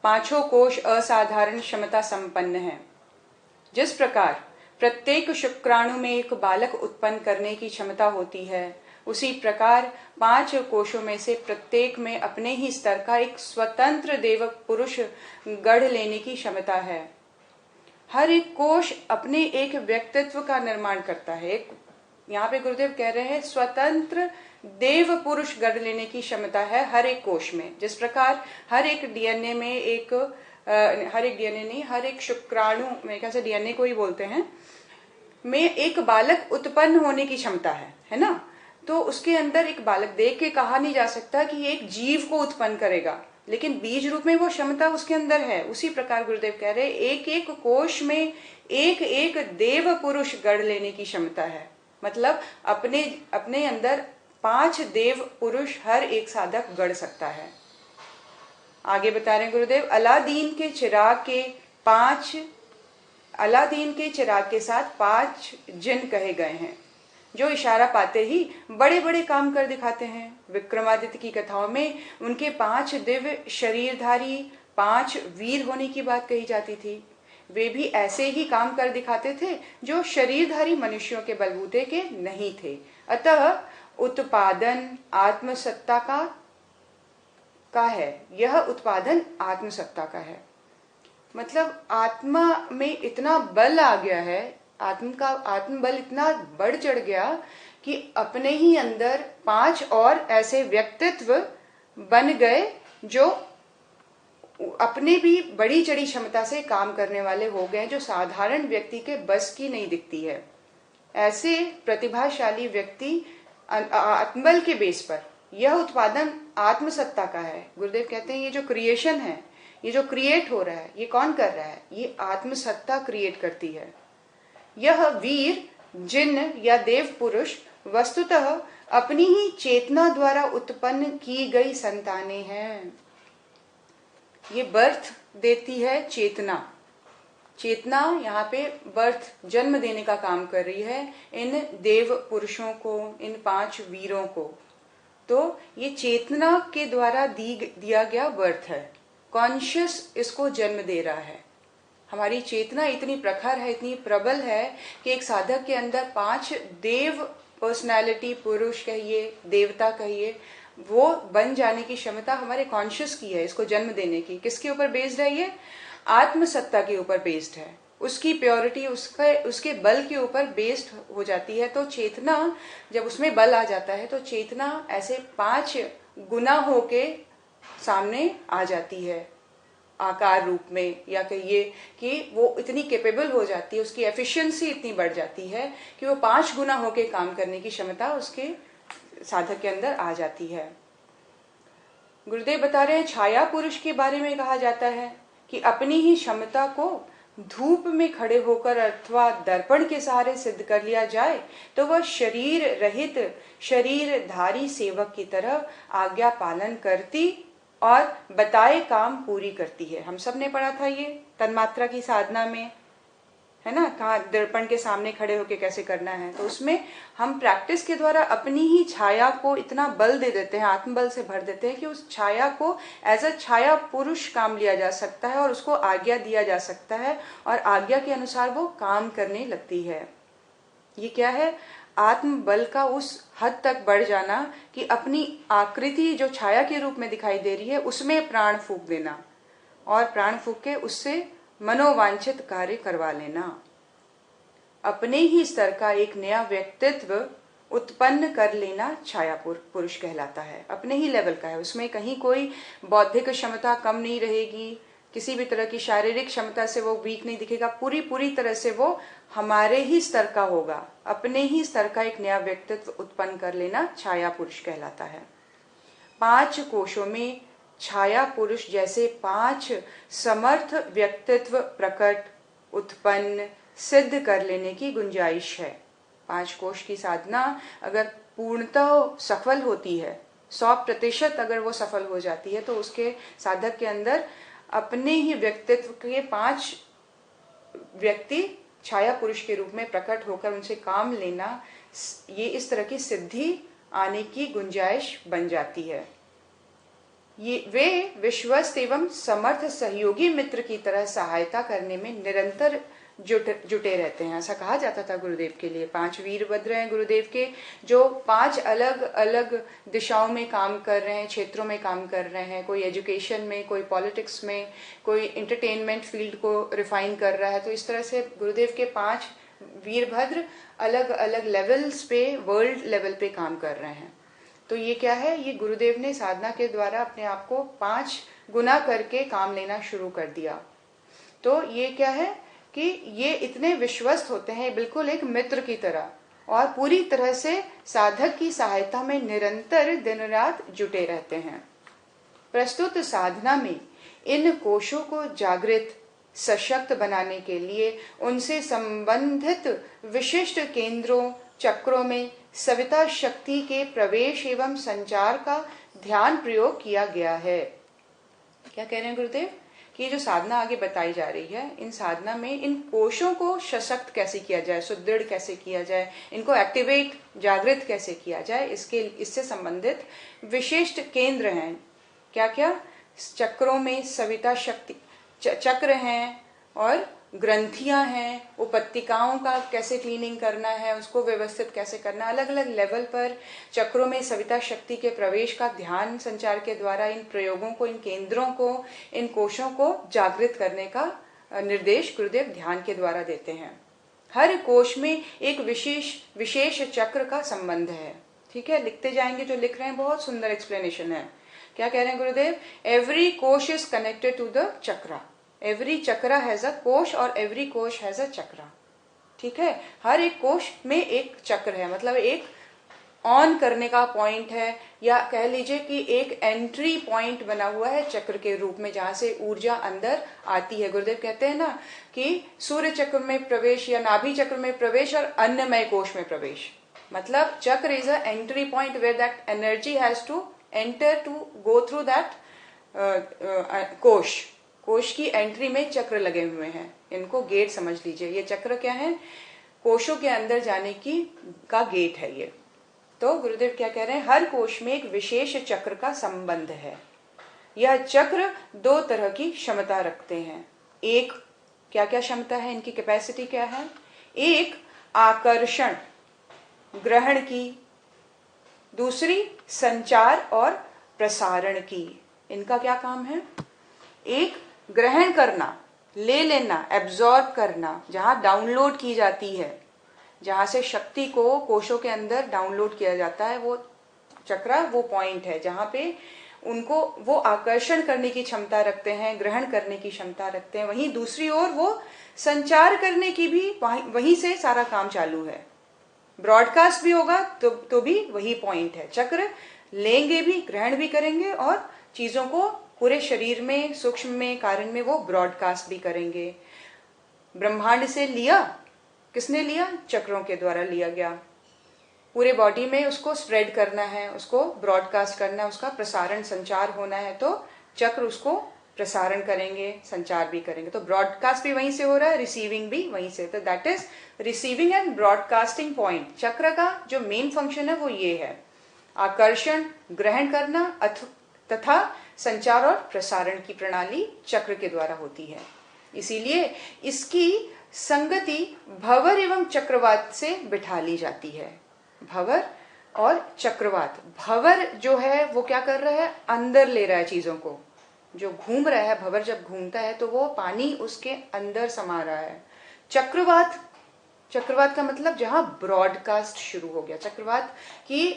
पांचों कोश असाधारण क्षमता संपन्न हैं। जिस प्रकार प्रत्येक शुक्राणु में एक बालक उत्पन्न करने की क्षमता होती है, उसी प्रकार 5 कोशों में से प्रत्येक में अपने ही स्तर का एक स्वतंत्र देव पुरुष गढ़ लेने की क्षमता है। हर एक कोश अपने एक व्यक्तित्व का निर्माण करता है। यहाँ पे गुरुदेव कह रहे हैं स्वतंत्र देव पुरुष गढ़ लेने की क्षमता है हर एक कोश में। जिस प्रकार हर एक डीएनए में हर एक शुक्राणु में, कैसे डीएनए को ही बोलते हैं, में एक बालक उत्पन्न होने की क्षमता है ना। तो उसके अंदर एक बालक देख के कहा नहीं जा सकता कि एक जीव को उत्पन्न करेगा, लेकिन बीज रूप में वो क्षमता उसके अंदर है। उसी प्रकार गुरुदेव कह रहे एक एक कोश में एक एक देव पुरुष गढ़ लेने की क्षमता है। मतलब अपने अंदर 5 देव पुरुष हर एक साधक गढ़ सकता है। आगे बता रहे हैं गुरुदेव, अलादीन के चिराग के साथ 5 जिन कहे गए हैं, जो इशारा पाते ही बड़े बड़े काम कर दिखाते हैं। विक्रमादित्य की कथाओं में उनके 5 दिव्य शरीरधारी 5 वीर होने की बात कही जाती थी। वे भी ऐसे ही काम कर दिखाते थे जो शरीरधारी मनुष्यों के बलबूते के नहीं थे। अतः उत्पादन आत्मसत्ता का है। यह उत्पादन आत्मसत्ता का है। मतलब आत्मा में इतना बल आ गया है, आत्मबल इतना बढ़ चढ़ गया कि अपने ही अंदर 5 और ऐसे व्यक्तित्व बन गए जो अपने भी बड़ी चढ़ी क्षमता से काम करने वाले हो गए, जो साधारण व्यक्ति के बस की नहीं दिखती है। ऐसे प्रतिभाशाली व्यक्ति आत्मबल के बेस पर, यह उत्पादन आत्मसत्ता का है। गुरुदेव कहते हैं ये जो क्रिएशन है, ये जो क्रिएट हो रहा है, ये कौन कर रहा है? ये आत्मसत्ता क्रिएट करती है। यह वीर जिन या देव पुरुष वस्तुतः अपनी ही चेतना द्वारा उत्पन्न की गई संतानें हैं। ये बर्थ देती है चेतना। चेतना यहाँ पे बर्थ, जन्म देने का काम कर रही है इन देव पुरुषों को, इन 5 वीरों को। तो ये चेतना के द्वारा दिया गया बर्थ है। कॉन्शियस इसको जन्म दे रहा है। हमारी चेतना इतनी प्रखर है, इतनी प्रबल है कि एक साधक के अंदर 5 देव पर्सनालिटी, पुरुष कहिए, देवता कहिए, वो बन जाने की क्षमता हमारे कॉन्शियस की है, इसको जन्म देने की। किसके ऊपर बेस्ड है? ये आत्मसत्ता के ऊपर बेस्ड है। उसकी प्योरिटी, उसके बल के ऊपर बेस्ड हो जाती है। तो चेतना जब उसमें बल आ जाता है तो चेतना ऐसे 5 गुना होके सामने आ जाती है आकार रूप में, या कहिए कि वो इतनी कैपेबल हो जाती है, उसकी एफिशिएंसी इतनी बढ़ जाती है कि वो 5 गुना होके काम करने की क्षमता उसके साधक के अंदर आ जाती है। गुरुदेव बता रहे हैं छाया पुरुष के बारे में कहा जाता है कि अपनी ही क्षमता को धूप में खड़े होकर अथवा दर्पण के सहारे सिद्ध कर लिया जाए तो वह शरीर रहित शरीरधारी सेवक की तरह आज्ञा पालन करती और बताए काम पूरी करती है। हम सब ने पढ़ा था ये तन्मात्रा की साधना में, है ना, कहाँ दर्पण के सामने खड़े होके कैसे करना है। तो उसमें हम प्रैक्टिस के द्वारा अपनी ही छाया को इतना बल दे देते हैं, आत्मबल से भर देते हैं कि उस छाया को एज अ छाया पुरुष काम लिया जा सकता है और उसको आज्ञा दिया जा सकता है और आज्ञा के अनुसार वो काम करने लगती है। ये क्या है? आत्मबल का उस हद तक बढ़ जाना कि अपनी आकृति जो छाया के रूप में दिखाई दे रही है उसमें प्राण फूंक देना और प्राण फूंक के उससे मनोवांछित कार्य करवा लेना। अपने ही स्तर का एक नया व्यक्तित्व उत्पन्न कर लेना छाया पुरुष कहलाता है। अपने ही लेवल का है, उसमें कहीं कोई बौद्धिक क्षमता कम नहीं रहेगी, किसी भी तरह की शारीरिक क्षमता से वो वीक नहीं दिखेगा, पूरी तरह से वो हमारे ही स्तर का होगा। अपने ही स्तर का एक नया व्यक्तित्व उत्पन्न कर लेना छाया पुरुष कहलाता है। 5 कोशों में छाया पुरुष जैसे 5 समर्थ व्यक्तित्व प्रकट, उत्पन्न, सिद्ध कर लेने की गुंजाइश है। 5 कोश की साधना अगर पूर्णतः सफल होती है, 100% अगर वो सफल हो जाती है, तो उसके साधक के अंदर अपने ही व्यक्तित्व के 5 व्यक्ति छाया पुरुष के रूप में प्रकट होकर उनसे काम लेना, ये इस तरह की सिद्धि आने की गुंजाइश बन जाती है। ये वे विश्वस्त एवं समर्थ सहयोगी मित्र की तरह सहायता करने में निरंतर जुटे रहते हैं। ऐसा कहा जाता था गुरुदेव के लिए। 5 वीरभद्र हैं गुरुदेव के, जो 5 अलग अलग दिशाओं में काम कर रहे हैं, क्षेत्रों में काम कर रहे हैं। कोई एजुकेशन में, कोई पॉलिटिक्स में, कोई एंटरटेनमेंट फील्ड को रिफाइन कर रहा है। तो इस तरह से गुरुदेव के 5 वीरभद्र अलग अलग लेवल्स पे, वर्ल्ड लेवल पे काम कर रहे हैं। तो ये क्या है, ये गुरुदेव ने साधना के द्वारा अपने आप को 5 गुना करके काम लेना शुरू कर दिया। तो ये क्या है कि ये इतने विश्वस्त होते हैं, बिल्कुल एक मित्र की तरह, और पूरी तरह से साधक की सहायता में निरंतर दिन रात जुटे रहते हैं। प्रस्तुत साधना में इन कोशों को जागृत सशक्त बनाने के लिए उनसे संबंधित विशिष्ट केंद्रों, चक्रों में सविता शक्ति के प्रवेश एवं संचार का ध्यान प्रयोग किया गया है। क्या कह रहे हैं गुरुदेव कि जो साधना आगे बताई जा रही है, इन साधना में इन कोशों को सशक्त कैसे किया जाए, सुदृढ़ कैसे किया जाए, इनको एक्टिवेट, जागृत कैसे किया जाए, इससे संबंधित विशिष्ट केंद्र हैं। क्या क्या? चक्रों में सविता शक्ति चक्र हैं और ग्रंथियां हैं। उपत्तिकाओं का कैसे क्लीनिंग करना है, उसको व्यवस्थित कैसे करना, अलग अलग लेवल पर चक्रों में सविता शक्ति के प्रवेश का ध्यान संचार के द्वारा इन प्रयोगों को, इन केंद्रों को, इन कोशों को जागृत करने का निर्देश गुरुदेव ध्यान के द्वारा देते हैं। हर कोश में एक विशेष चक्र का संबंध है। ठीक है, लिखते जाएंगे, जो लिख रहे हैं बहुत सुंदर एक्सप्लेनेशन है। क्या कह रहे हैं Gurudev? Every kosha is connected to the chakra. Every chakra has a kosha और एवरी कोश हैज अ चक्रा। ठीक है, हर एक कोश में एक चक्र है, मतलब एक ऑन करने का पॉइंट है, या कह लीजिए कि एक एंट्री पॉइंट बना हुआ है चक्र के रूप में, जहां से ऊर्जा अंदर आती है। गुरुदेव कहते हैं ना कि सूर्य चक्र में प्रवेश या नाभि चक्र में प्रवेश और अन्नमय कोश में प्रवेश, मतलब chakra is a entry point where that energy has to enter to go through that kosha. कोश की एंट्री में चक्र लगे हुए हैं, इनको गेट समझ लीजिए। ये चक्र क्या है? कोशों के अंदर जाने का गेट है ये। तो गुरुदेव क्या कह रहे हैं? हर कोश में एक विशेष चक्र का संबंध है। यह चक्र 2 तरह की क्षमता रखते हैं। एक, क्या क्या क्षमता है, इनकी कैपेसिटी क्या है? एक आकर्षण, ग्रहण की। दूसरी संचार और प्रसारण की। इनका क्या काम है? एक ग्रहण करना, ले लेना, एब्जॉर्ब करना, जहां डाउनलोड की जाती है, जहां से शक्ति को कोशों के अंदर डाउनलोड किया जाता है, वो चक्रा वो पॉइंट है जहां पे उनको वो आकर्षण करने की क्षमता रखते हैं, ग्रहण करने की क्षमता रखते हैं। वहीं दूसरी ओर वो संचार करने की भी वहीं से सारा काम चालू है। ब्रॉडकास्ट भी होगा तो भी वही पॉइंट है। चक्र लेंगे भी, ग्रहण भी करेंगे और चीजों को पूरे शरीर में, सूक्ष्म में, कारण में वो ब्रॉडकास्ट भी करेंगे। ब्रह्मांड से लिया, किसने लिया? चक्रों के द्वारा लिया गया। पूरे बॉडी में उसको स्प्रेड करना है, उसको ब्रॉडकास्ट करना है, उसका प्रसारण, संचार होना है, तो चक्र उसको प्रसारण करेंगे, संचार भी करेंगे। तो ब्रॉडकास्ट भी वहीं से हो रहा है, रिसीविंग भी वहीं से। तो that is receiving end broadcasting point. चक्र का जो मेन फंक्शन है वो ये है, आकर्षण, ग्रहण करना तथा संचार और प्रसारण की प्रणाली चक्र के द्वारा होती है। इसीलिए इसकी संगति भंवर एवं चक्रवात से बिठा ली जाती है। भंवर और चक्रवात। भंवर जो है वो क्या कर रहा है? अंदर ले रहा है चीजों को। जो घूम रहा है, भंवर जब घूमता है तो वो पानी उसके अंदर समा रहा है। चक्रवात का मतलब जहां ब्रॉडकास्ट शुरू हो गया। चक्रवात की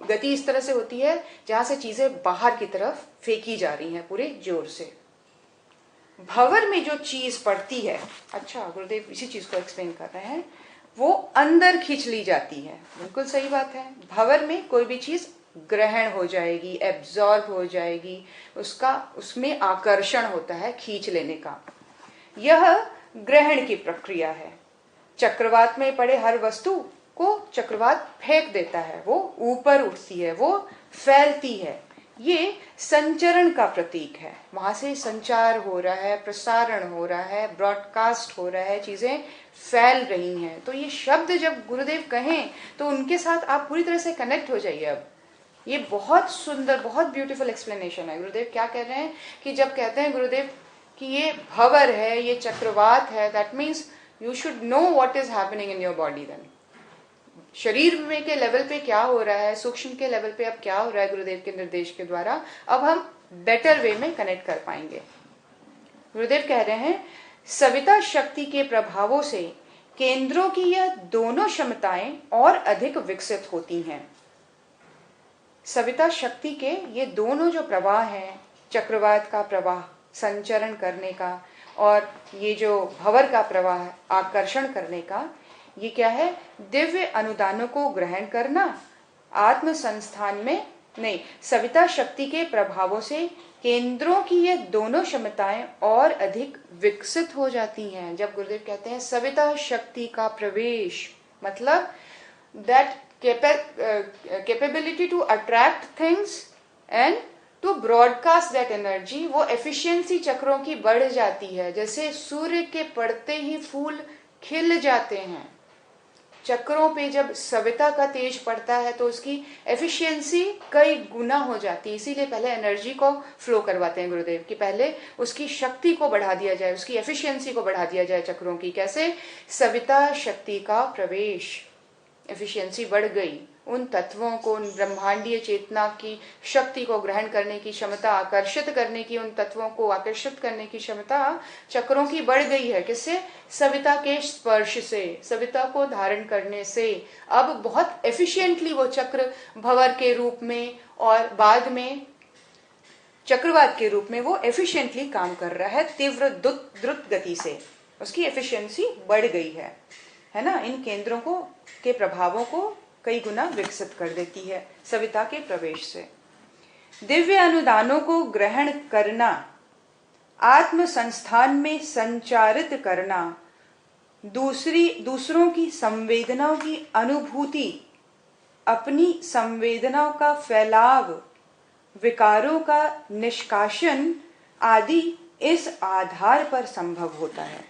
गति इस तरह से होती है जहां से चीजें बाहर की तरफ फेंकी जा रही हैं पूरे जोर से। भंवर में जो चीज पड़ती है, अच्छा गुरुदेव इसी चीज को एक्सप्लेन कर रहे हैं, वो अंदर खींच ली जाती है। बिल्कुल सही बात है। भंवर में कोई भी चीज ग्रहण हो जाएगी, एब्जॉर्ब हो जाएगी, उसमें आकर्षण होता है, खींच लेने का। यह ग्रहण की प्रक्रिया है। चक्रवात में पड़े हर वस्तु को चक्रवात फेंक देता है, वो ऊपर उठती है, वो फैलती है। ये संचरण का प्रतीक है। वहां से संचार हो रहा है, प्रसारण हो रहा है, ब्रॉडकास्ट हो रहा है, चीजें फैल रही हैं। तो ये शब्द जब गुरुदेव कहें तो उनके साथ आप पूरी तरह से कनेक्ट हो जाइए। अब ये बहुत सुंदर, बहुत ब्यूटीफुल एक्सप्लेनेशन है। गुरुदेव क्या कह रहे हैं कि जब कहते हैं गुरुदेव कि ये भंवर है, ये चक्रवात है, that means you should know what is happening in your body. Then शरीर में के लेवल पे क्या हो रहा है, सूक्ष्म के लेवल पे अब क्या हो रहा है गुरुदेव के निर्देश के द्वारा, अब हम बेटर वे में कनेक्ट कर पाएंगे। गुरुदेव कह रहे हैं सविता शक्ति के प्रभावों से केंद्रों की यह दोनों क्षमताएं और अधिक विकसित होती हैं। सविता शक्ति के ये दोनों जो प्रवाह हैं, चक्रवात का प्रवाह संचरण करने का, और ये जो भंवर का प्रवाह आकर्षण करने का, ये क्या है? दिव्य अनुदानों को ग्रहण करना, आत्म संस्थान में नहीं, सविता शक्ति के प्रभावों से केंद्रों की ये दोनों क्षमताएं और अधिक विकसित हो जाती हैं। जब गुरुदेव कहते हैं सविता शक्ति का प्रवेश, मतलब that capability to attract things and to broadcast that energy, वो एफिशिएंसी चक्रों की बढ़ जाती है। जैसे सूर्य के पड़ते ही फूल खिल जाते हैं, चक्रों पे जब सविता का तेज पड़ता है तो उसकी एफिशिएंसी कई गुना हो जाती है। इसीलिए पहले एनर्जी को फ्लो करवाते हैं गुरुदेव कि पहले उसकी शक्ति को बढ़ा दिया जाए, उसकी एफिशिएंसी को बढ़ा दिया जाए चक्रों की। कैसे? सविता शक्ति का प्रवेश, एफिशिएंसी बढ़ गई, उन तत्वों को, उन ब्रह्मांडीय चेतना की शक्ति को ग्रहण करने की क्षमता, आकर्षित करने की, उन तत्वों को आकर्षित करने की क्षमता चक्रों की बढ़ गई है। किससे? सविता के स्पर्श से, सविता को धारण करने से। अब बहुत एफिशिएंटली वो चक्र भंवर के रूप में और बाद में चक्रवात के रूप में वो एफिशिएंटली काम कर रहा है, तीव्र द्रुत गति से उसकी एफिशिएंसी बढ़ गई है ना। इन केंद्रों को के प्रभावों को कई गुना विकसित कर देती है सविता के प्रवेश से। दिव्य अनुदानों को ग्रहण करना, आत्म संस्थान में संचारित करना, दूसरों की संवेदनाओं की अनुभूति, अपनी संवेदनाओं का फैलाव, विकारों का निष्कासन आदि इस आधार पर संभव होता है।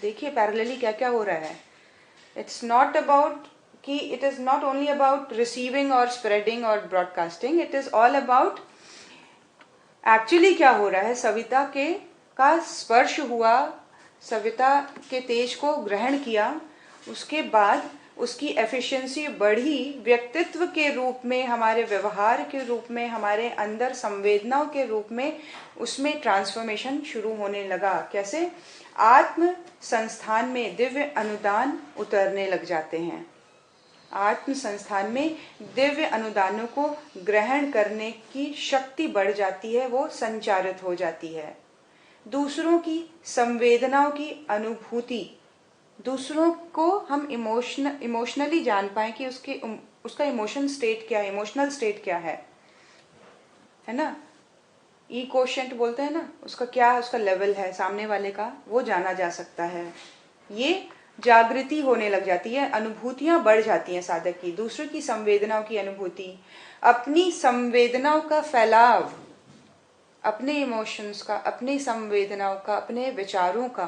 देखिए पैरेलली क्या क्या हो रहा है। इट्स नॉट अबाउट कि it is not only about receiving और स्प्रेडिंग और broadcasting, it is all about actually क्या हो रहा है। सविता के का स्पर्श हुआ, सविता के तेज को ग्रहण किया, उसके बाद उसकी एफिशिएंसी बढ़ी, व्यक्तित्व के रूप में, हमारे व्यवहार के रूप में, हमारे अंदर संवेदनाओं के रूप में उसमें ट्रांसफॉर्मेशन शुरू होने लगा। कैसे? आत्म संस्थान में दिव्य अनुदान उतरने लग जाते हैं। आत्म संस्थान में दिव्य अनुदानों को ग्रहण करने की शक्ति बढ़ जाती है, वो संचारित हो जाती है। दूसरों की संवेदनाओं की अनुभूति, दूसरों को हम इमोशनली जान पाए कि उसका इमोशन स्टेट क्या है, इमोशनल स्टेट क्या है ना। ई कोशेंट बोलते हैं ना, उसका क्या, उसका लेवल है सामने वाले का, वो जाना जा सकता है। ये जागृति होने लग जाती है, अनुभूतियां बढ़ जाती हैं साधक की, दूसरों की संवेदनाओं की अनुभूति, अपनी संवेदनाओं का फैलाव, अपने इमोशंस का, अपनी संवेदनाओं का, अपने विचारों का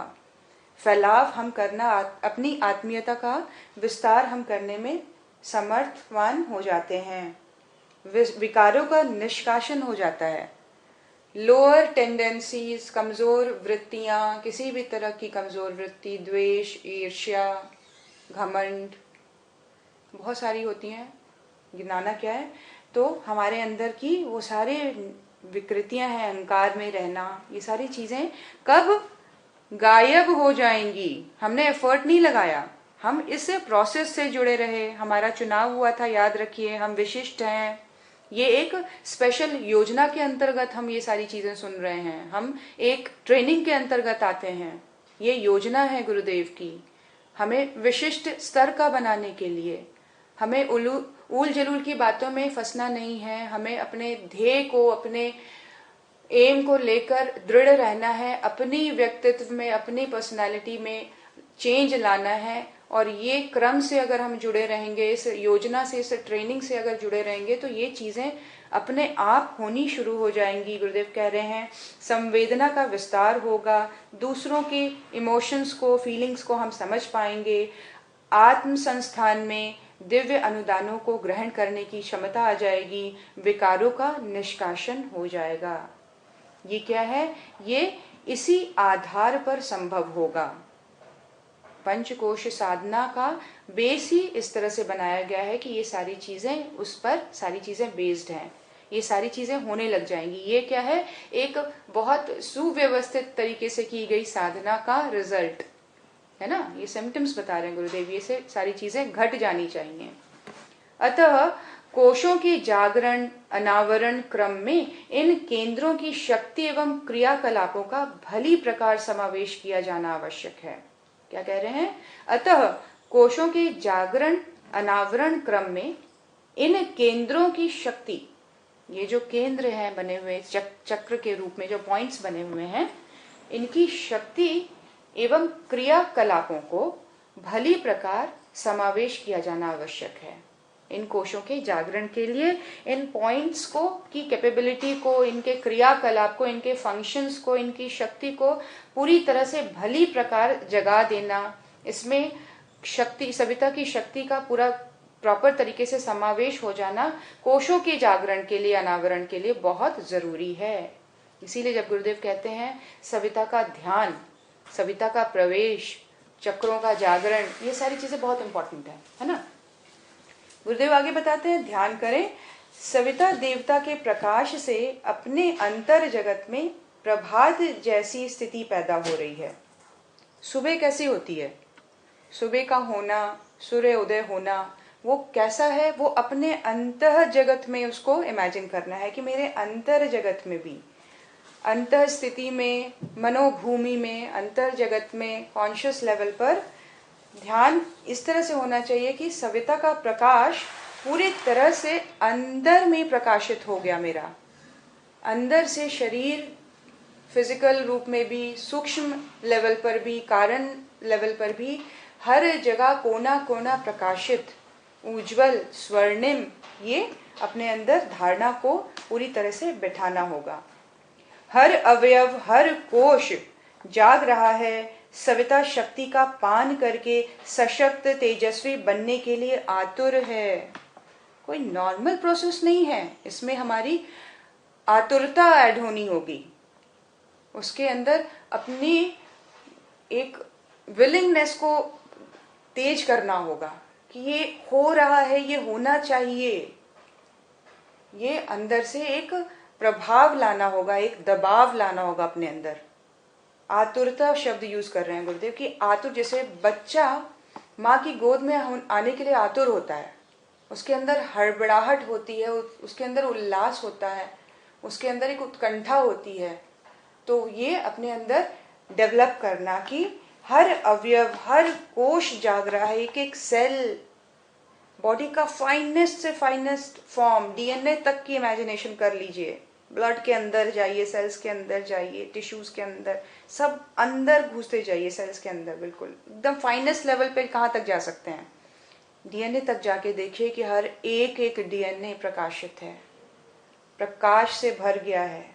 फैलाव हम करना, अपनी आत्मीयता का विस्तार हम करने में समर्थवान हो जाते हैं। विकारों का निष्कासन हो जाता है। लोअर टेंडेंसीज, कमजोर वृत्तियां, किसी भी तरह की कमजोर वृत्ति, द्वेष, ईर्ष्या, घमंड, बहुत सारी होती हैं, गिनाना क्या है। तो हमारे अंदर की वो सारे विकृतियां हैं, अहंकार में रहना, ये सारी चीजें कब गायब हो जाएंगी? हमने एफर्ट नहीं लगाया, हम इस प्रोसेस से जुड़े रहे, हमारा चुनाव हुआ था, याद रखिए, हम विशिष्ट हैं। ये एक स्पेशल योजना के अंतर्गत हम ये सारी चीजें सुन रहे हैं, हम एक ट्रेनिंग के अंतर्गत आते हैं। ये योजना है गुरुदेव की, हमें विशिष्ट स्तर का बनाने के लिए। हमें उल जलूल की बातों में फंसना नहीं है, हमें अपने ध्येय को, अपने एम को लेकर दृढ़ रहना है, अपनी व्यक्तित्व में, अपनी पर्सनालिटी में चेंज लाना है। और ये क्रम से अगर हम जुड़े रहेंगे, इस योजना से, इस ट्रेनिंग से अगर जुड़े रहेंगे, तो ये चीजें अपने आप होनी शुरू हो जाएंगी। गुरुदेव कह रहे हैं संवेदना का विस्तार होगा, दूसरों के इमोशंस को, फीलिंग्स को हम समझ पाएंगे। आत्म संस्थान में दिव्य अनुदानों को ग्रहण करने की क्षमता आ जाएगी, विकारों का निष्कासन हो जाएगा। ये क्या है? ये इसी आधार पर संभव होगा। पंचकोश साधना का बेस ही इस तरह से बनाया गया है कि ये सारी चीजें, उस पर सारी चीजें बेस्ड हैं, ये सारी चीजें होने लग जाएंगी। ये क्या है? एक बहुत सुव्यवस्थित तरीके से की गई साधना का रिजल्ट है ना। ये सिम्टम्स बता रहे हैं गुरुदेव, ये से सारी चीजें घट जानी चाहिए। अतः कोशों के जागरण अनावरण क्रम में इन केंद्रों की शक्ति एवं क्रियाकलापों का भली प्रकार समावेश किया जाना आवश्यक है। क्या कह रहे हैं? अतः कोशों के जागरण अनावरण क्रम में इन केंद्रों की शक्ति, ये जो केंद्र हैं बने हुए चक्र के रूप में जो पॉइंट्स बने हुए हैं, इनकी शक्ति एवं क्रियाकलापों को भली प्रकार समावेश किया जाना आवश्यक है। इन कोशों के जागरण के लिए इन पॉइंट्स को की कैपेबिलिटी को, इनके क्रियाकलाप को, इनके फंक्शंस को, इनकी शक्ति को पूरी तरह से भली प्रकार जगा देना, इसमें शक्ति, सविता की शक्ति का पूरा प्रॉपर तरीके से समावेश हो जाना कोशों के जागरण के लिए, अनावरण के लिए बहुत जरूरी है। इसीलिए जब गुरुदेव कहते हैं सविता का ध्यान, सविता का प्रवेश, चक्रों का जागरण, ये सारी चीजें बहुत इंपॉर्टेंट है ना। गुरुदेव आगे बताते हैं, ध्यान करें, सविता देवता के प्रकाश से अपने अंतर जगत में प्रभात जैसी स्थिति पैदा हो रही है। सुबह कैसी होती है? सुबह का होना, सूर्य उदय होना, वो कैसा है? वो अपने अंतः जगत में उसको इमेजिन करना है कि मेरे अंतर जगत में भी, अंतर स्थिति में, मनोभूमि में, अंतर जगत में, कॉन्शियस लेवल पर ध्यान इस तरह से होना चाहिए कि सविता का प्रकाश पूरी तरह से अंदर में प्रकाशित हो गया मेरा, अंदर से शरीर फिजिकल रूप में भी, सूक्ष्म लेवल पर भी, कारण लेवल पर भी, हर जगह कोना कोना प्रकाशित, उज्जवल, स्वर्णिम, ये अपने अंदर धारणा को पूरी तरह से बिठाना होगा। हर अवयव, हर कोश जाग रहा है, सविता शक्ति का पान करके सशक्त तेजस्वी बनने के लिए आतुर है। कोई नॉर्मल प्रोसेस नहीं है, इसमें हमारी आतुरता ऐड होनी होगी, उसके अंदर अपनी एक विलिंगनेस को तेज करना होगा कि ये हो रहा है, ये होना चाहिए, ये अंदर से एक प्रभाव लाना होगा, एक दबाव लाना होगा अपने अंदर। आतुरता शब्द यूज कर रहे हैं गुरुदेव कि आतुर, जैसे बच्चा माँ की गोद में आने के लिए आतुर होता है, उसके अंदर हड़बड़ाहट होती है, उसके अंदर उल्लास होता है, उसके अंदर एक उत्कंठा होती है। तो ये अपने अंदर डेवलप करना कि हर अवयव, हर कोश जाग रहा है, एक एक सेल, बॉडी का फाइनेस्ट से फाइनेस्ट फॉर्म, डीएनए तक की इमेजिनेशन कर लीजिए, ब्लड के अंदर जाइए, सेल्स के अंदर जाइए, टिश्यूज के अंदर, सब अंदर घुसते जाइए सेल्स के अंदर, बिल्कुल एकदम फाइनेस्ट लेवल पे कहाँ तक जा सकते हैं, डीएनए तक जाके देखिए कि हर एक एक डीएनए प्रकाशित है, प्रकाश से भर गया है।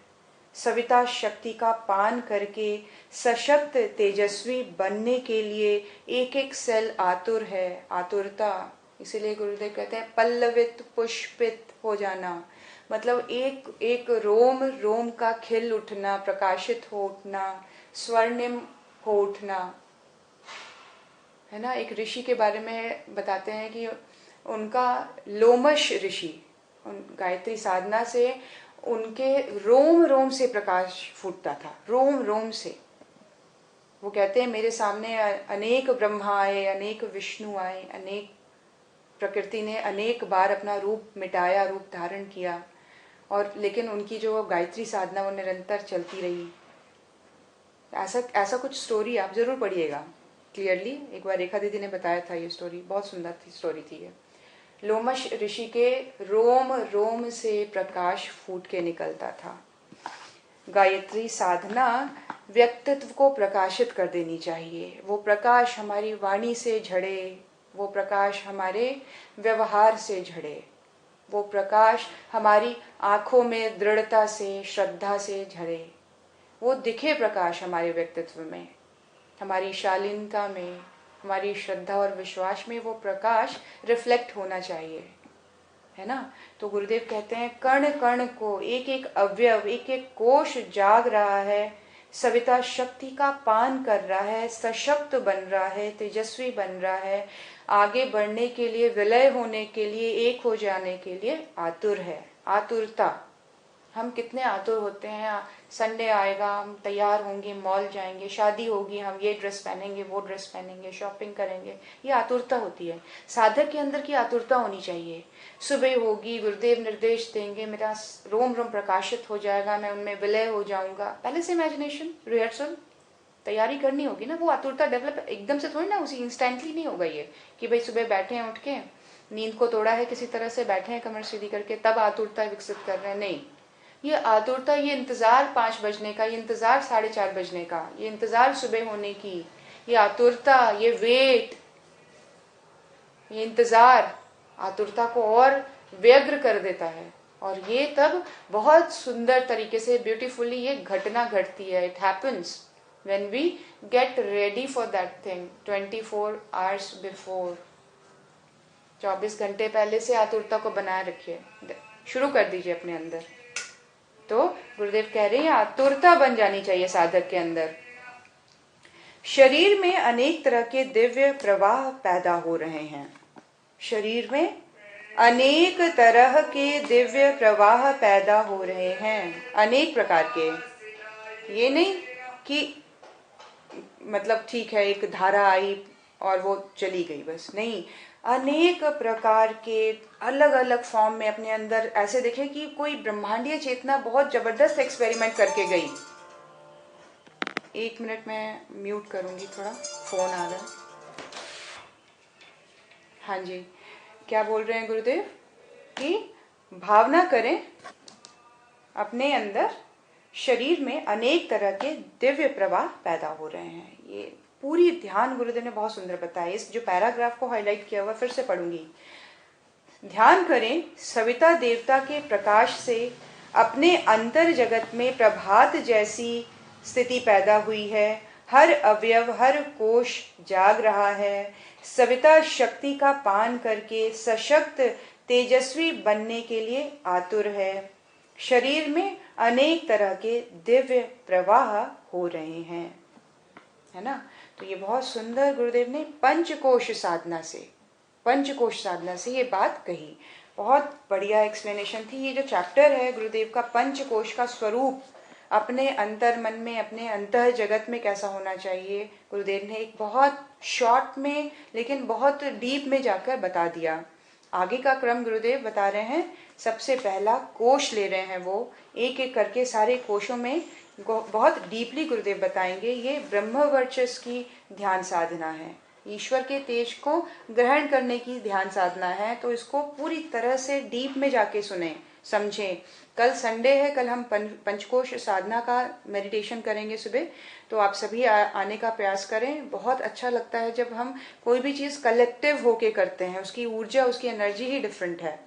सविता शक्ति का पान करके सशक्त तेजस्वी बनने के लिए एक एक सेल आतुर है, आतुरता। इसीलिए गुरुदेव कहते हैं पल्लवित पुष्पित हो जाना, मतलब एक एक रोम रोम का खिल उठना, प्रकाशित हो उठना, स्वर्णिम हो उठना, है ना। एक ऋषि के बारे में बताते हैं कि उनका लोमश ऋषि, उन गायत्री साधना से उनके रोम रोम से प्रकाश फूटता था, रोम रोम से। वो कहते हैं मेरे सामने अनेक ब्रह्मा आए, अनेक विष्णु आए, अनेक प्रकृति ने अनेक बार अपना रूप मिटाया, रूप धारण किया, और लेकिन उनकी जो गायत्री साधना वो निरंतर चलती रही। ऐसा कुछ स्टोरी आप जरूर पढ़िएगा क्लियरली, एक बार रेखा दीदी ने बताया था ये स्टोरी, बहुत सुंदर थी स्टोरी थी ये। लोमश ऋषि के रोम रोम से प्रकाश फूट के निकलता था। गायत्री साधना व्यक्तित्व को प्रकाशित कर देनी चाहिए, वो प्रकाश हमारी वाणी से झड़े, वो प्रकाश हमारे व्यवहार से झड़े, वो प्रकाश हमारी आंखों में दृढ़ता से, श्रद्धा से झड़े, वो दिखे प्रकाश हमारे व्यक्तित्व में, हमारी शालीनता में, हमारी श्रद्धा और विश्वास में वो प्रकाश रिफ्लेक्ट होना चाहिए, है ना। तो गुरुदेव कहते हैं कण कण को, एक एक अवयव, एक एक कोश जाग रहा है, सविता शक्ति का पान कर रहा है, सशक्त बन रहा है, तेजस्वी बन रहा है, आगे बढ़ने के लिए, विलय होने के लिए, एक हो जाने के लिए आतुर है। आतुरता, हम कितने आतुर होते हैं, संडे आएगा हम तैयार होंगे, मॉल जाएंगे, शादी होगी हम ये ड्रेस पहनेंगे, वो ड्रेस पहनेंगे, शॉपिंग करेंगे, ये आतुरता होती है। साधक के अंदर की आतुरता होनी चाहिए। सुबह होगी, गुरुदेव निर्देश देंगे, मेरा रोम रोम प्रकाशित हो जाएगा, मैं उनमें विलय हो जाऊंगा, पहले से इमेजिनेशन, रिहर्सल, तैयारी करनी होगी ना। वो आतुरता डेवलप एकदम से थोड़ी ना, उसी इंस्टेंटली नहीं होगा ये कि भाई सुबह बैठे हैं, उठ के नींद को तोड़ा है किसी तरह से, बैठे हैं कमर सीधी करके, तब आतुरता विकसित कर रहे हैं, नहीं। ये आतुरता, ये इंतजार 5 बजने का, ये इंतजार 4:30 बजने का, ये इंतजार सुबह होने की, ये आतुरता, ये वेट, ये इंतजार आतुरता को और व्यग्र कर देता है। और ये तब बहुत सुंदर तरीके से, ब्यूटीफुली ये घटना घटती है। It happens when we get ready for that thing 24 hours before. 24 घंटे पहले से आतुरता को बनाए रखिए, शुरू कर दीजिए अपने अंदर। तो गुरुदेव कह रहे हैं आतुरता बन जानी चाहिए साधक के अंदर। शरीर में अनेक तरह के दिव्य प्रवाह पैदा हो रहे हैं। शरीर में अनेक तरह के दिव्य प्रवाह पैदा हो रहे हैं, अनेक प्रकार के। ये नहीं कि मतलब ठीक है एक धारा आई और वो चली गई बस, नहीं, अनेक प्रकार के अलग अलग फॉर्म में अपने अंदर। ऐसे देखें कि कोई ब्रह्मांडीय चेतना बहुत जबरदस्त एक्सपेरिमेंट करके गई। 1 मिनट में म्यूट करूंगी, थोड़ा फोन आ रहा है। हाँ जी, क्या बोल रहे हैं गुरुदेव कि भावना करें अपने अंदर शरीर में अनेक तरह के दिव्य प्रवाह पैदा हो रहे हैं। ये पूरी ध्यान गुरुदेव ने बहुत सुंदर बताया। इस जो पैराग्राफ को हाईलाइट किया हुआ फिर से पढ़ूंगी। ध्यान करें, सविता देवता के प्रकाश से अपने अंतर जगत में प्रभात जैसी स्थिति पैदा हुई है। हर अवयव, हर कोश जाग रहा है, सविता शक्ति का पान करके सशक्त तेजस्वी बनने के लिए आतुर है। शरीर में अनेक तरह के दिव्य प्रवाह हो रहे हैं, है ना। तो ये बहुत सुंदर गुरुदेव ने पंचकोश साधना से ये बात कही। बहुत बढ़िया एक्सप्लेनेशन थी। ये जो चैप्टर है गुरुदेव का, पंचकोश का स्वरूप अपने अंतर मन में, अपने अंतः जगत में कैसा होना चाहिए, गुरुदेव ने एक बहुत शॉर्ट में लेकिन बहुत डीप में जाकर बता दिया। आगे का क्रम गुरुदेव बता रहे हैं। सबसे पहला कोश ले रहे हैं, वो एक एक करके सारे कोशों में बहुत डीपली गुरुदेव बताएंगे। ये ब्रह्म वर्चस्व की ध्यान साधना है, ईश्वर के तेज को ग्रहण करने की ध्यान साधना है। तो इसको पूरी तरह से डीप में जाके सुने, समझें। कल संडे है, कल हम पंचकोश साधना का मेडिटेशन करेंगे सुबह। तो आप सभी आने का प्रयास करें। बहुत अच्छा लगता है जब हम कोई भी चीज कलेक्टिव होके करते हैं, उसकी ऊर्जा, उसकी एनर्जी ही डिफरेंट है।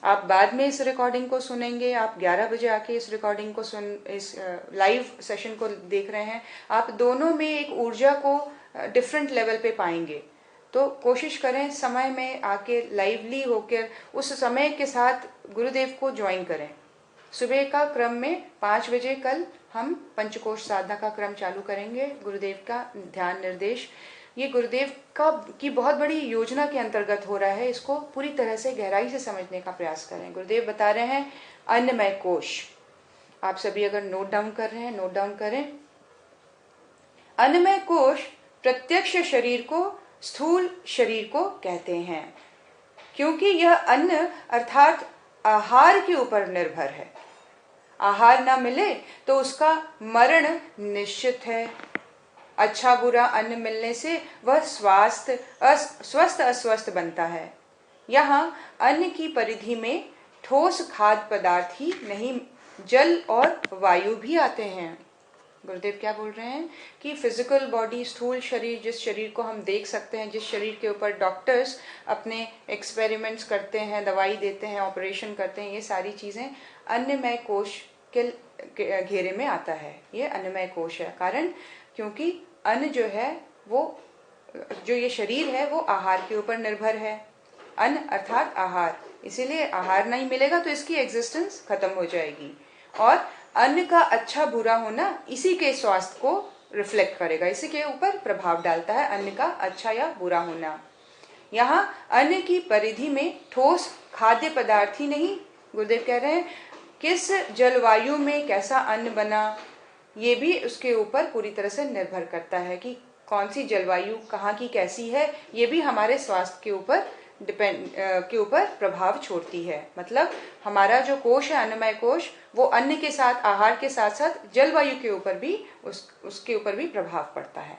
आप बाद में इस रिकॉर्डिंग को सुनेंगे, आप 11 बजे आके इस रिकॉर्डिंग को इस लाइव सेशन को देख रहे हैं, आप दोनों में एक ऊर्जा को डिफरेंट लेवल पे पाएंगे। तो कोशिश करें समय में आके लाइवली होकर उस समय के साथ गुरुदेव को ज्वाइन करें। सुबह का क्रम में 5 बजे कल हम पंचकोश साधना का क्रम चालू करेंगे। गुरुदेव का ध्यान निर्देश ये गुरुदेव का की बहुत बड़ी योजना के अंतर्गत हो रहा है। इसको पूरी तरह से गहराई से समझने का प्रयास करें। गुरुदेव बता रहे हैं अन्नमय कोश। आप सभी अगर नोट डाउन कर रहे हैं, नोट डाउन करें। अन्नमय कोश प्रत्यक्ष शरीर को, स्थूल शरीर को कहते हैं, क्योंकि यह अन्न अर्थात आहार के ऊपर निर्भर है। आहार ना मिले तो उसका मरण निश्चित है। अच्छा बुरा अन्न मिलने से वह स्वस्थ अस्वस्थ बनता है। यहाँ अन्न की परिधि में ठोस खाद्य पदार्थ ही नहीं, जल और वायु भी आते हैं। गुरुदेव क्या बोल रहे हैं कि फिजिकल बॉडी, स्थूल शरीर, जिस शरीर को हम देख सकते हैं, जिस शरीर के ऊपर डॉक्टर्स अपने एक्सपेरिमेंट्स करते हैं, दवाई देते हैं, ऑपरेशन करते हैं, ये सारी चीजें अन्नमय कोश के घेरे में आता है। ये अन्नमय कोश है। कारण क्योंकि अन्न जो है वो जो ये शरीर है वो आहार के ऊपर निर्भर है। अन्न अर्थात आहार, इसीलिए आहार नहीं मिलेगा तो इसकी एग्जिस्टेंस खत्म हो जाएगी। और अन्न का अच्छा बुरा होना इसी के स्वास्थ्य को रिफ्लेक्ट करेगा, इसी के ऊपर प्रभाव डालता है अन्न का अच्छा या बुरा होना। यहाँ अन्न की परिधि में ठोस खाद्य पदार्थ ही नहीं, गुरुदेव कह रहे हैं किस जलवायु में कैसा अन्न बना, ये भी उसके ऊपर पूरी तरह से निर्भर करता है कि कौन सी जलवायु कहाँ की कैसी है, ये भी हमारे स्वास्थ्य के ऊपर प्रभाव छोड़ती है। मतलब हमारा जो कोश है अन्नमय कोश, वो अन्न के साथ आहार के साथ साथ जलवायु के ऊपर भी उसके ऊपर भी प्रभाव पड़ता है।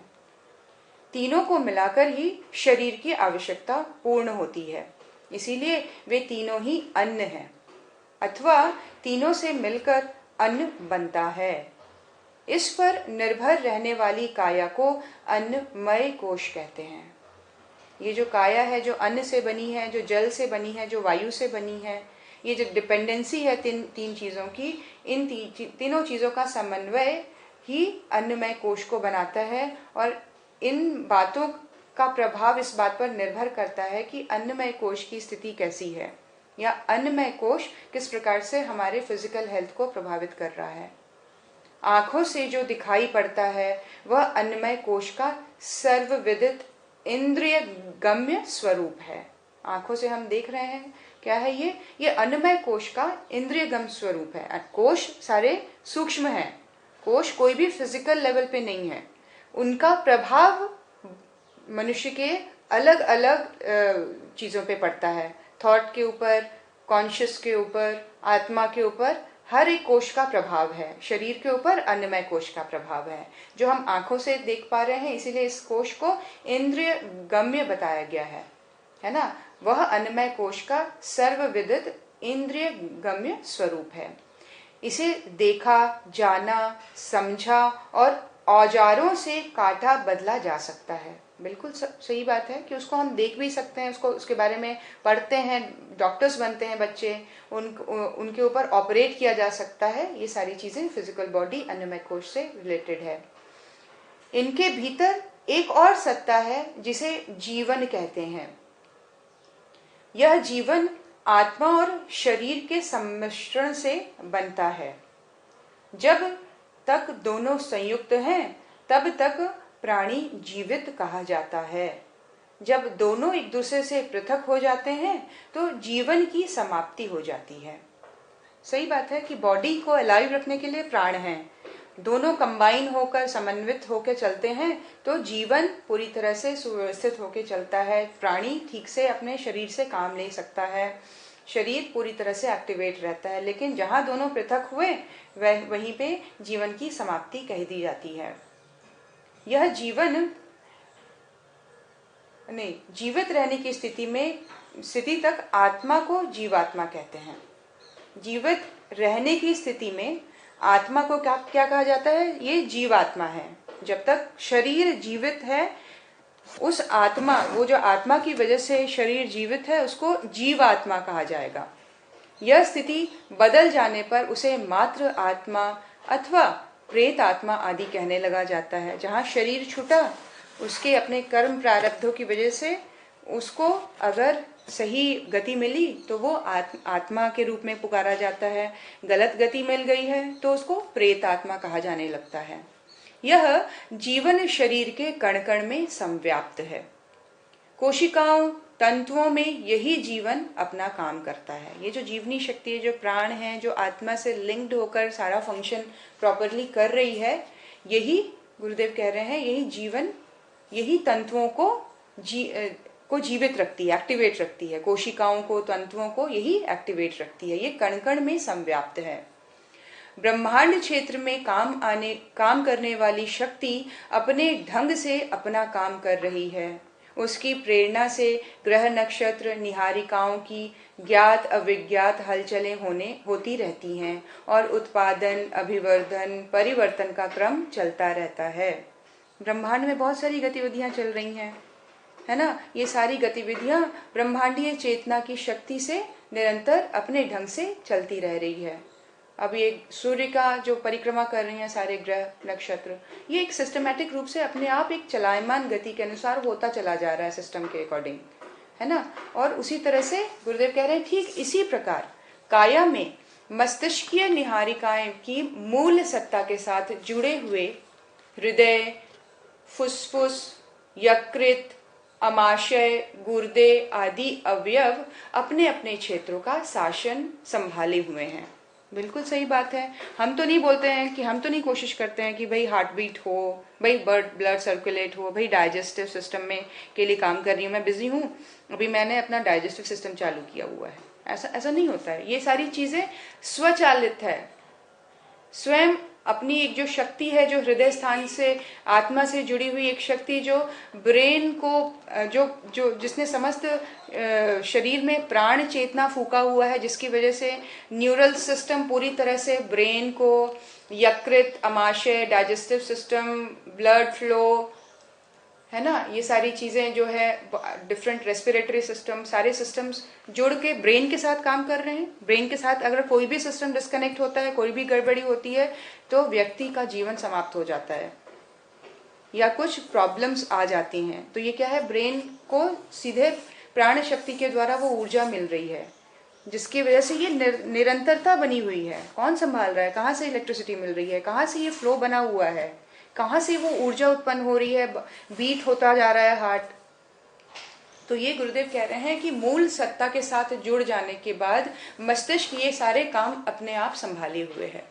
तीनों को मिलाकर ही शरीर की आवश्यकता पूर्ण होती है, इसीलिए वे तीनों ही अन्न हैं, अथवा तीनों से मिलकर अन्न बनता है। इस पर निर्भर रहने वाली काया को अन्नमय कोश कहते हैं। ये जो काया है, जो अन्न से बनी है, जो जल से बनी है, जो वायु से बनी है, ये जो डिपेंडेंसी है तीन चीजों की, इन तीनों चीजों का समन्वय ही अन्नमय कोश को बनाता है। और इन बातों का प्रभाव इस बात पर निर्भर करता है कि अन्नमय कोश की स्थिति कैसी है, या अन्नमय कोश किस प्रकार से हमारे फिजिकल हेल्थ को प्रभावित कर रहा है। आंखों से जो दिखाई पड़ता है वह अन्नमय कोश का सर्वविदित इंद्रिय गम्य स्वरूप है। आंखों से हम देख रहे हैं, क्या है ये अन्नमय कोश का इंद्रिय गम्य स्वरूप है। कोश सारे सूक्ष्म हैं, कोश कोई भी फिजिकल लेवल पे नहीं है, उनका प्रभाव मनुष्य के अलग अलग चीजों पे पड़ता है, थॉट के ऊपर, कॉन्शियस के ऊपर, आत्मा के ऊपर, हर एक कोश का प्रभाव है। शरीर के ऊपर अन्नमय कोश का प्रभाव है जो हम आंखों से देख पा रहे हैं, इसीलिए इस कोश को इंद्रिय गम्य बताया गया है ना। वह अन्नमय कोश का सर्वविदित इंद्रिय गम्य स्वरूप है। इसे देखा, जाना, समझा और औजारों से काटा बदला जा सकता है। बिल्कुल सही बात है कि उसको हम देख भी सकते हैं, उसके बारे में पढ़ते हैं, डॉक्टर्स बनते हैं बच्चे, उनके ऊपर ऑपरेट किया जा सकता है। ये सारी चीजें फिजिकल बॉडी अन्नमय कोश से रिलेटेड है। इनके भीतर एक और सत्ता है जिसे जीवन कहते हैं। यह जीवन आत्मा और शरीर के सम्मिश्रण से बनता है। जब तक दोनों संयुक्त हैं तब तक प्राणी जीवित कहा जाता है। जब दोनों एक दूसरे से पृथक हो जाते हैं तो जीवन की समाप्ति हो जाती है। सही बात है कि बॉडी को अलाइव रखने के लिए प्राण हैं, दोनों कंबाइन होकर समन्वित होकर चलते हैं तो जीवन पूरी तरह से सुव्यवस्थित होकर चलता है। प्राणी ठीक से अपने शरीर से काम ले सकता है, शरीर पूरी तरह से एक्टिवेट रहता है। लेकिन जहां दोनों पृथक हुए वहीं पे जीवन की समाप्ति कह दी जाती है। यह जीवित रहने की स्थिति तक आत्मा को जीवात्मा कहते हैं। जीवित रहने की स्थिति में आत्मा को क्या कहा जाता है? ये जीवात्मा है। जब तक शरीर जीवित है, उस आत्मा, वो जो आत्मा की वजह से शरीर जीवित है, उसको जीवात्मा कहा जाएगा। यह स्थिति बदल जाने पर उसे मात्र आत्मा अथवा प्रेत आत्मा आदि कहने लगा जाता है। जहाँ शरीर छूटा, उसके अपने कर्म प्रारब्धों की वजह से उसको अगर सही गति मिली तो वो आत्मा के रूप में पुकारा जाता है, गलत गति मिल गई है तो उसको प्रेत आत्मा कहा जाने लगता है। यह जीवन शरीर के कण कण में संव्याप्त है। कोशिकाओं, तंतुओं में यही जीवन अपना काम करता है। ये जो जीवनी शक्ति है, जो प्राण है, जो आत्मा से लिंक्ड होकर सारा फंक्शन प्रॉपरली कर रही है, यही गुरुदेव कह रहे हैं, यही जीवन, यही तंतुओं को जीवित रखती है, एक्टिवेट रखती है। कोशिकाओं को, तंतुओं को यही एक्टिवेट रखती है। ये कण कण में संव्याप्त है। ब्रह्मांड क्षेत्र में काम करने वाली शक्ति अपने ढंग से अपना काम कर रही है। उसकी प्रेरणा से ग्रह नक्षत्र निहारिकाओं की ज्ञात अविज्ञात हलचलें होती रहती हैं और उत्पादन, अभिवर्धन, परिवर्तन का क्रम चलता रहता है। ब्रह्मांड में बहुत सारी गतिविधियां चल रही हैं, है ना। ये सारी गतिविधियां ब्रह्मांडीय चेतना की शक्ति से निरंतर अपने ढंग से चलती रह रही है। अब ये सूर्य का जो परिक्रमा कर रही हैं सारे ग्रह नक्षत्र, ये एक सिस्टमैटिक रूप से अपने आप एक चलायमान गति के अनुसार होता चला जा रहा है सिस्टम के अकॉर्डिंग, है ना। और उसी तरह से गुरुदेव कह रहे हैं ठीक इसी प्रकार काया में मस्तिष्कीय निहारिकाएं की मूल सत्ता के साथ जुड़े हुए हृदय, फुसफुस, यकृत, अमाशय, गुर्दे आदि अवयव अपने अपने क्षेत्रों का शासन संभाले हुए हैं। बिल्कुल सही बात है। हम तो नहीं बोलते हैं कि, हम तो नहीं कोशिश करते हैं कि भाई हार्ट बीट हो, भाई ब्लड सर्कुलेट हो, भाई डाइजेस्टिव सिस्टम में के लिए काम कर रही हूँ, मैं बिजी हूँ, अभी मैंने अपना डाइजेस्टिव सिस्टम चालू किया हुआ है। ऐसा नहीं होता है। ये सारी चीजें स्वचालित है। स्वयं अपनी एक जो शक्ति है, जो हृदय स्थान से आत्मा से जुड़ी हुई एक शक्ति, जो ब्रेन को जो जिसने समस्त शरीर में प्राण चेतना फूका हुआ है, जिसकी वजह से न्यूरल सिस्टम पूरी तरह से ब्रेन को, यकृत, अमाशय, डाइजेस्टिव सिस्टम, ब्लड फ्लो, है ना, ये सारी चीजें जो है डिफरेंट रेस्पिरेटरी सिस्टम, सारे सिस्टम्स जुड़ के ब्रेन के साथ काम कर रहे हैं। ब्रेन के साथ अगर कोई भी सिस्टम डिस्कनेक्ट होता है, कोई भी गड़बड़ी होती है, तो व्यक्ति का जीवन समाप्त हो जाता है या कुछ प्रॉब्लम्स आ जाती हैं। तो ये क्या है, ब्रेन को सीधे प्राण शक्ति के द्वारा वो ऊर्जा मिल रही है, जिसकी वजह से ये निरंतरता बनी हुई है। कौन संभाल रहा है, कहाँ से इलेक्ट्रिसिटी मिल रही है, कहाँ से ये फ्लो बना हुआ है, कहाँ से वो ऊर्जा उत्पन्न हो रही है, बीट होता जा रहा है हार्ट। तो ये गुरुदेव कह रहे हैं कि मूल सत्ता के साथ जुड़ जाने के बाद मस्तिष्क ये सारे काम अपने आप संभाले हुए है।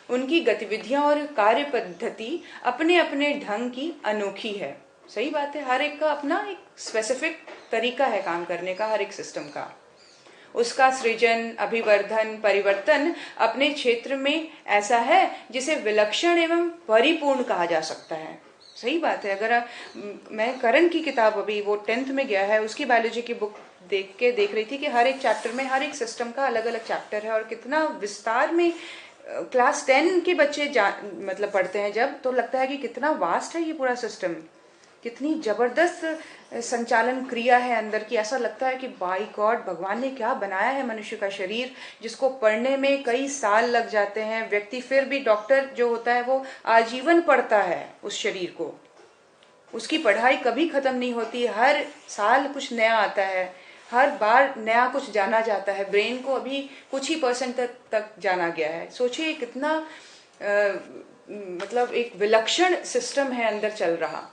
उनकी गतिविधियां और कार्य पद्धति अपने अपने ढंग की अनोखी है। सही बात है, हर एक का अपना एक स्पेसिफिक तरीका है काम करने का, हर एक सिस्टम का। उसका सृजन, अभिवर्धन, परिवर्तन अपने क्षेत्र में ऐसा है जिसे विलक्षण एवं परिपूर्ण कहा जा सकता है। सही बात है। अगर मैं करण की किताब, अभी वो 10th में गया है, उसकी बायोलॉजी की बुक देख रही थी कि हर एक चैप्टर में हर एक सिस्टम का अलग अलग चैप्टर है, और कितना विस्तार में क्लास 10 के बच्चे मतलब पढ़ते हैं जब, तो लगता है कि कितना वास्ट है ये पूरा सिस्टम, कितनी जबरदस्त संचालन क्रिया है अंदर की। ऐसा लगता है कि बाय गॉड, भगवान ने क्या बनाया है मनुष्य का शरीर, जिसको पढ़ने में कई साल लग जाते हैं। व्यक्ति फिर भी, डॉक्टर जो होता है वो आजीवन पढ़ता है उस शरीर को, उसकी पढ़ाई कभी खत्म नहीं होती, हर साल कुछ नया आता है, हर बार नया कुछ जाना जाता है। ब्रेन को अभी कुछ ही % तक जाना गया है। सोचिए कितना मतलब एक विलक्षण सिस्टम है अंदर चल रहा।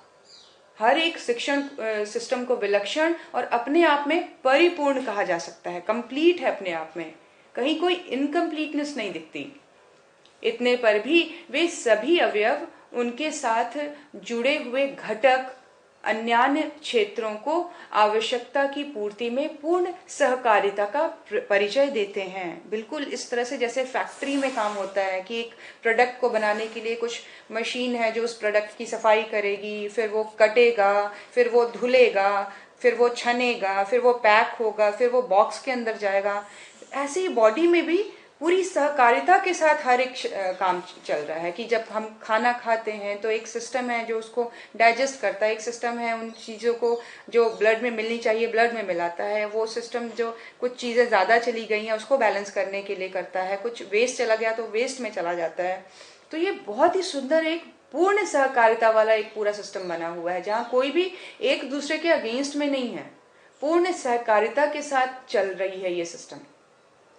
हर एक शिक्षण सिस्टम को विलक्षण और अपने आप में परिपूर्ण कहा जा सकता है, कंप्लीट है अपने आप में, कहीं कोई इनकम्प्लीटनेस नहीं दिखती। इतने पर भी वे सभी अवयव, उनके साथ जुड़े हुए घटक, अन्यान्य क्षेत्रों को आवश्यकता की पूर्ति में पूर्ण सहकारिता का परिचय देते हैं। बिल्कुल इस तरह से जैसे फैक्ट्री में काम होता है कि एक प्रोडक्ट को बनाने के लिए कुछ मशीन है जो उस प्रोडक्ट की सफाई करेगी, फिर वो कटेगा, फिर वो धुलेगा, फिर वो छनेगा, फिर वो पैक होगा, फिर वो बॉक्स के अंदर जाएगा। ऐसे ही बॉडी में भी पूरी सहकारिता के साथ हर एक काम चल रहा है कि जब हम खाना खाते हैं तो एक सिस्टम है जो उसको डाइजेस्ट करता है, एक सिस्टम है उन चीज़ों को जो ब्लड में मिलनी चाहिए ब्लड में मिलाता है, वो सिस्टम जो कुछ चीज़ें ज़्यादा चली गई हैं उसको बैलेंस करने के लिए करता है, कुछ वेस्ट चला गया तो वेस्ट में चला जाता है। तो ये बहुत ही सुंदर एक पूर्ण सहकारिता वाला एक पूरा सिस्टम बना हुआ है, जहाँ कोई भी एक दूसरे के अगेंस्ट में नहीं है, पूर्ण सहकारिता के साथ चल रही है ये सिस्टम,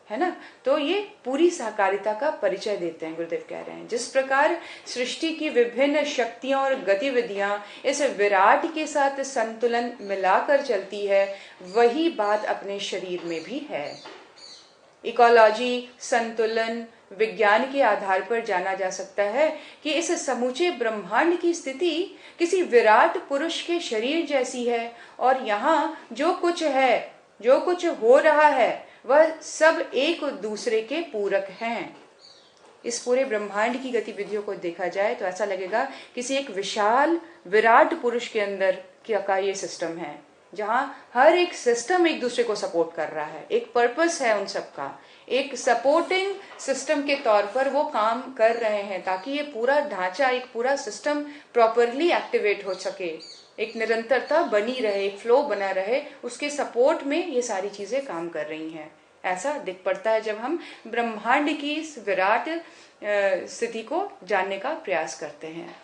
है ना। तो ये पूरी सहकारिता का परिचय देते हैं। गुरुदेव कह रहे हैं जिस प्रकार सृष्टि की विभिन्न शक्तियां और गतिविधियां इस विराट के साथ संतुलन मिलाकर चलती है, वही बात अपने शरीर में भी है। इकोलॉजी, संतुलन, विज्ञान के आधार पर जाना जा सकता है कि इस समूचे ब्रह्मांड की स्थिति किसी विराट पुरुष के शरीर जैसी है, और यहाँ जो कुछ है, जो कुछ हो रहा है, वह सब एक दूसरे के पूरक हैं। इस पूरे ब्रह्मांड की गतिविधियों को देखा जाए तो ऐसा लगेगा किसी एक विशाल विराट पुरुष के अंदर का ये सिस्टम है, जहां हर एक सिस्टम एक दूसरे को सपोर्ट कर रहा है, एक पर्पस है उन सब का, एक सपोर्टिंग सिस्टम के तौर पर वो काम कर रहे हैं, ताकि ये पूरा ढांचा, एक पूरा सिस्टम प्रॉपरली एक्टिवेट हो सके, एक निरंतरता बनी रहे, फ्लो बना रहे, उसके सपोर्ट में ये सारी चीजें काम कर रही हैं। ऐसा दिख पड़ता है जब हम ब्रह्मांड की इस विराट स्थिति को जानने का प्रयास करते हैं।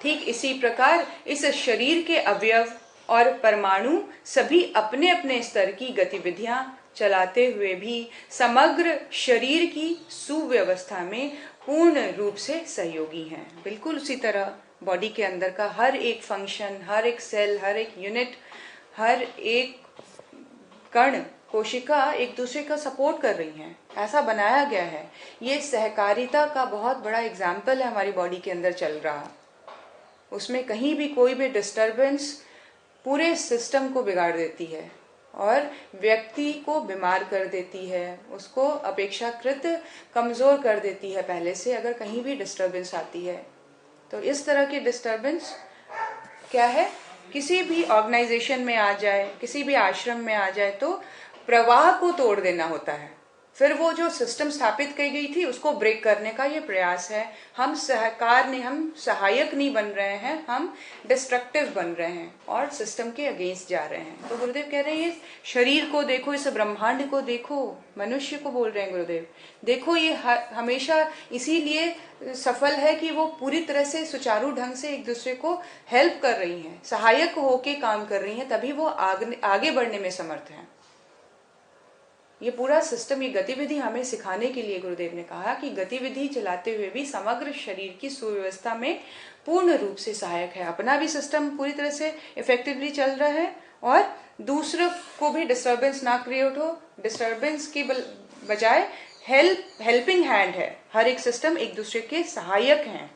ठीक इसी प्रकार इस शरीर के अवयव और परमाणु सभी अपने अपने स्तर की गतिविधियां चलाते हुए भी समग्र शरीर की सुव्यवस्था में पूर्ण रूप से सहयोगी हैं। बिल्कुल उसी तरह बॉडी के अंदर का हर एक फंक्शन, हर एक सेल, हर एक यूनिट, हर एक कण, कोशिका एक दूसरे का सपोर्ट कर रही हैं, ऐसा बनाया गया है। ये सहकारिता का बहुत बड़ा एग्जाम्पल है हमारी बॉडी के अंदर चल रहा। उसमें कहीं भी कोई भी डिस्टरबेंस पूरे सिस्टम को बिगाड़ देती है और व्यक्ति को बीमार कर देती है, उसको अपेक्षाकृत कमजोर कर देती है पहले से, अगर कहीं भी डिस्टरबेंस आती है। तो इस तरह की डिस्टरबेंस क्या है, किसी भी ऑर्गेनाइजेशन में आ जाए, किसी भी आश्रम में आ जाए तो प्रवाह को तोड़ देना होता है। फिर वो जो सिस्टम स्थापित की गई थी उसको ब्रेक करने का ये प्रयास है। हम सहकार नहीं, हम सहायक नहीं बन रहे हैं, हम डिस्ट्रक्टिव बन रहे हैं और सिस्टम के अगेंस्ट जा रहे हैं। तो गुरुदेव कह रहे हैं ये शरीर को देखो, इस ब्रह्मांड को देखो, मनुष्य को बोल रहे हैं गुरुदेव, देखो ये हमेशा इसीलिए सफल है कि वो पूरी तरह से सुचारू ढंग से एक दूसरे को हेल्प कर रही हैं, सहायक होके काम कर रही हैं, तभी वो आगे बढ़ने में समर्थ हैं। ये पूरा सिस्टम, ये गतिविधि हमें सिखाने के लिए गुरुदेव ने कहा कि गतिविधि चलाते हुए भी समग्र शरीर की सुव्यवस्था में पूर्ण रूप से सहायक है। अपना भी सिस्टम पूरी तरह से इफेक्टिवली चल रहा है और दूसरों को भी डिस्टरबेंस ना क्रिएट हो, डिस्टरबेंस की बजाय हेल्पिंग हैंड है। हर एक सिस्टम एक दूसरे के सहायक हैं।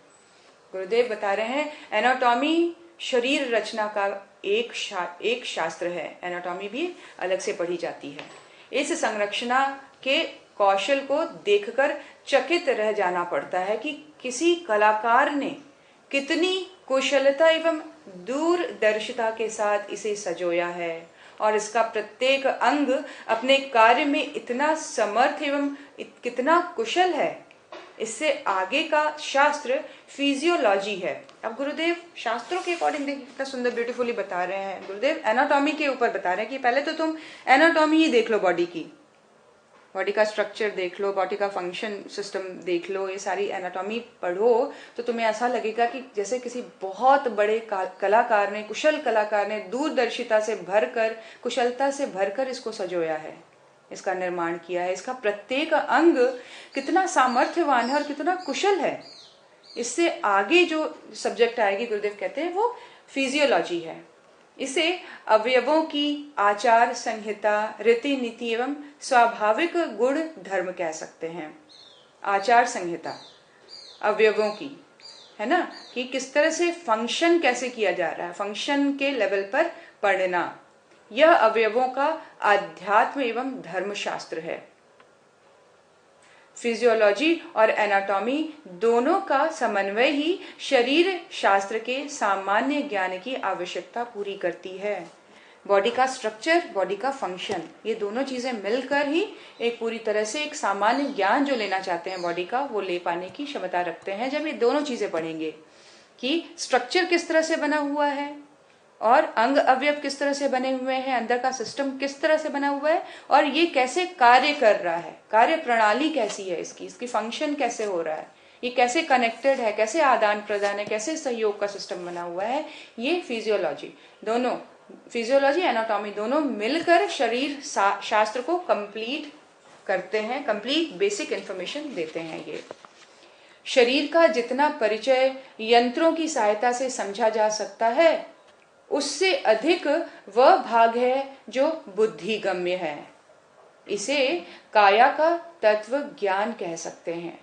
गुरुदेव बता रहे हैं एनाटॉमी शरीर रचना का एक शास्त्र है। एनाटॉमी भी अलग से पढ़ी जाती है। इस संरचना के कौशल को देखकर चकित रह जाना पड़ता है कि किसी कलाकार ने कितनी कुशलता एवं दूरदर्शिता के साथ इसे सजोया है और इसका प्रत्येक अंग अपने कार्य में इतना समर्थ एवं कितना कुशल है। इससे आगे का शास्त्र फिजियोलॉजी है। अब गुरुदेव शास्त्रों के अकॉर्डिंग देखिए कितना सुंदर ब्यूटीफुली बता रहे हैं। गुरुदेव एनाटॉमी के ऊपर बता रहे हैं कि पहले तो तुम एनाटॉमी ही देख लो, बॉडी का स्ट्रक्चर देख लो, बॉडी का फंक्शन सिस्टम देख लो, ये सारी एनाटॉमी पढ़ो तो तुम्हें ऐसा लगेगा कि जैसे किसी बहुत बड़े कलाकार ने, कुशल कलाकार ने दूरदर्शिता से भरकर, कुशलता से भरकर इसको सजोया है, इसका निर्माण किया है। इसका प्रत्येक अंग कितना सामर्थ्यवान है और कितना कुशल है। इससे आगे जो सब्जेक्ट आएगी गुरुदेव कहते हैं वो फिजियोलॉजी है। इसे अवयवों की आचार संहिता, रीति नीति एवं स्वाभाविक गुण धर्म कह सकते हैं। आचार संहिता अवयवों की है ना, कि किस तरह से फंक्शन कैसे किया जा रहा है, फंक्शन के लेवल पर पढ़ना, यह अवयवों का आध्यात्म एवं धर्मशास्त्र है। फिजियोलॉजी और एनाटॉमी दोनों का समन्वय ही शरीर शास्त्र के सामान्य ज्ञान की आवश्यकता पूरी करती है। बॉडी का स्ट्रक्चर, बॉडी का फंक्शन, ये दोनों चीजें मिलकर ही एक पूरी तरह से एक सामान्य ज्ञान जो लेना चाहते हैं बॉडी का, वो ले पाने की क्षमता रखते हैं। जब ये दोनों चीजें पढ़ेंगे कि स्ट्रक्चर किस तरह से बना हुआ है और अंग अवयव किस तरह से बने हुए हैं, अंदर का सिस्टम किस तरह से बना हुआ है और ये कैसे कार्य कर रहा है, कार्य प्रणाली कैसी है इसकी फंक्शन कैसे हो रहा है, ये कैसे कनेक्टेड है, कैसे आदान प्रदान है, कैसे सहयोग का सिस्टम बना हुआ है, ये फिजियोलॉजी, दोनों फिजियोलॉजी एनाटॉमी दोनों मिलकर शरीर शास्त्र को कंप्लीट करते हैं, कंप्लीट बेसिक इंफॉर्मेशन देते हैं। ये शरीर का जितना परिचय यंत्रों की सहायता से समझा जा सकता है उससे अधिक वह भाग है जो बुद्धिगम्य है। इसे काया का तत्व ज्ञान कह सकते हैं।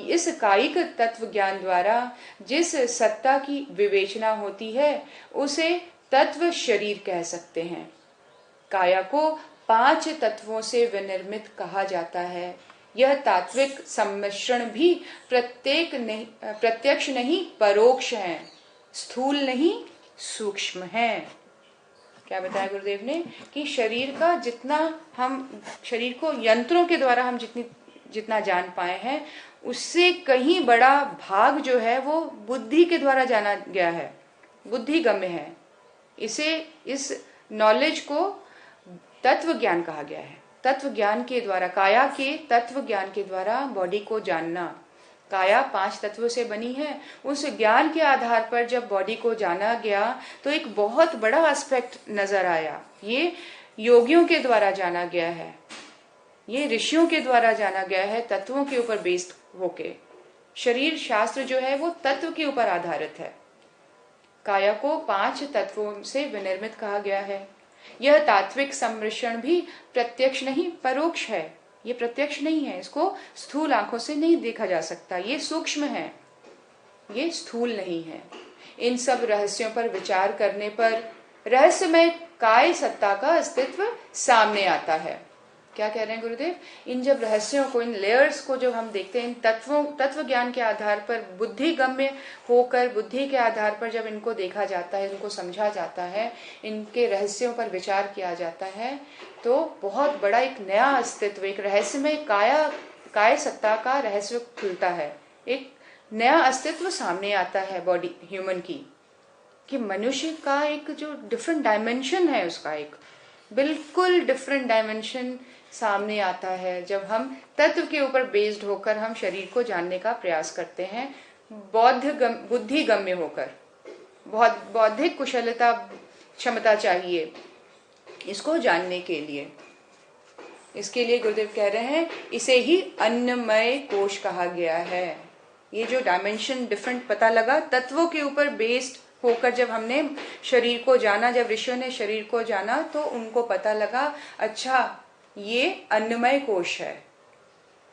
इस कायिक तत्व ज्ञान द्वारा जिस सत्ता की विवेचना होती है उसे तत्व शरीर कह सकते हैं। काया को 5 तत्वों से विनिर्मित कहा जाता है। यह तात्विक सम्मिश्रण भी प्रत्यक्ष नहीं परोक्ष है, स्थूल नहीं सूक्ष्म है। क्या बताया गुरुदेव ने कि शरीर का जितना हम शरीर को यंत्रों के द्वारा हम जितना जान पाए हैं उससे कहीं बड़ा भाग जो है वो बुद्धि के द्वारा जाना गया है, बुद्धिगम्य है। इस नॉलेज को तत्व ज्ञान कहा गया है। तत्व ज्ञान के द्वारा, काया के तत्व ज्ञान के द्वारा बॉडी को जानना। काया 5 तत्वों से बनी है। उस ज्ञान के आधार पर जब बॉडी को जाना गया तो एक बहुत बड़ा एस्पेक्ट नजर आया। ये योगियों के द्वारा जाना गया है, ये ऋषियों के द्वारा जाना गया है, तत्वों के ऊपर बेस्ड होके। शरीर शास्त्र जो है वो तत्व के ऊपर आधारित है। काया को 5 तत्वों से विनिर्मित कहा गया है। यह तात्विक सम्मिश्रण भी प्रत्यक्ष नहीं परोक्ष है। ये प्रत्यक्ष नहीं है, इसको स्थूल आंखों से नहीं देखा जा सकता, ये सूक्ष्म है, ये स्थूल नहीं है। इन सब रहस्यों पर विचार करने पर रहस्यमय काय सत्ता का अस्तित्व सामने आता है। क्या कह रहे हैं गुरुदेव? इन जब रहस्यों को, इन लेयर्स को जब हम देखते हैं, इन तत्व ज्ञान के आधार पर, बुद्धि गम्य होकर, बुद्धि के आधार पर जब इनको देखा जाता है, इनको समझा जाता है, इनके रहस्यों पर विचार किया जाता है, तो बहुत बड़ा एक नया अस्तित्व, एक रहस्यमय काय सत्ता का रहस्य खुलता है। एक नया अस्तित्व सामने आता है बॉडी ह्यूमन की, कि मनुष्य का एक जो डिफरेंट डायमेंशन है, उसका एक बिल्कुल डिफरेंट डायमेंशन सामने आता है जब हम तत्व के ऊपर बेस्ड होकर हम शरीर को जानने का प्रयास करते हैं, बुद्धि गम्य होकर। बहुत बौद्धिक कुशलता, क्षमता चाहिए इसको जानने के लिए। इसके लिए गुरुदेव कह रहे हैं इसे ही अन्नमय कोश कहा गया है। ये जो डायमेंशन डिफरेंट पता लगा तत्वों के ऊपर बेस्ड होकर, जब हमने शरीर को जाना, जब ऋषियों ने शरीर को जाना, तो उनको पता लगा अच्छा ये अन्नमय कोश है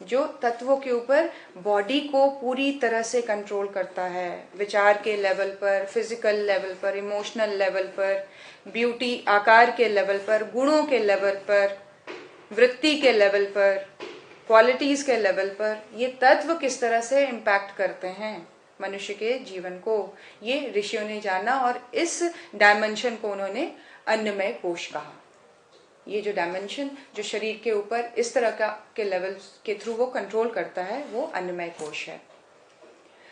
जो तत्वों के ऊपर बॉडी को पूरी तरह से कंट्रोल करता है। विचार के लेवल पर, फिजिकल लेवल पर, इमोशनल लेवल पर, ब्यूटी आकार के लेवल पर, गुणों के लेवल पर, वृत्ति के लेवल पर, क्वालिटीज के लेवल पर, ये तत्व किस तरह से इम्पैक्ट करते हैं मनुष्य के जीवन को, ये ऋषियों ने जाना और इस डायमेंशन को उन्होंने अन्नमय कोश कहा। ये जो डायमेंशन जो शरीर के ऊपर इस तरह के लेवल के थ्रू वो कंट्रोल करता है, वो अन्नमय कोश है।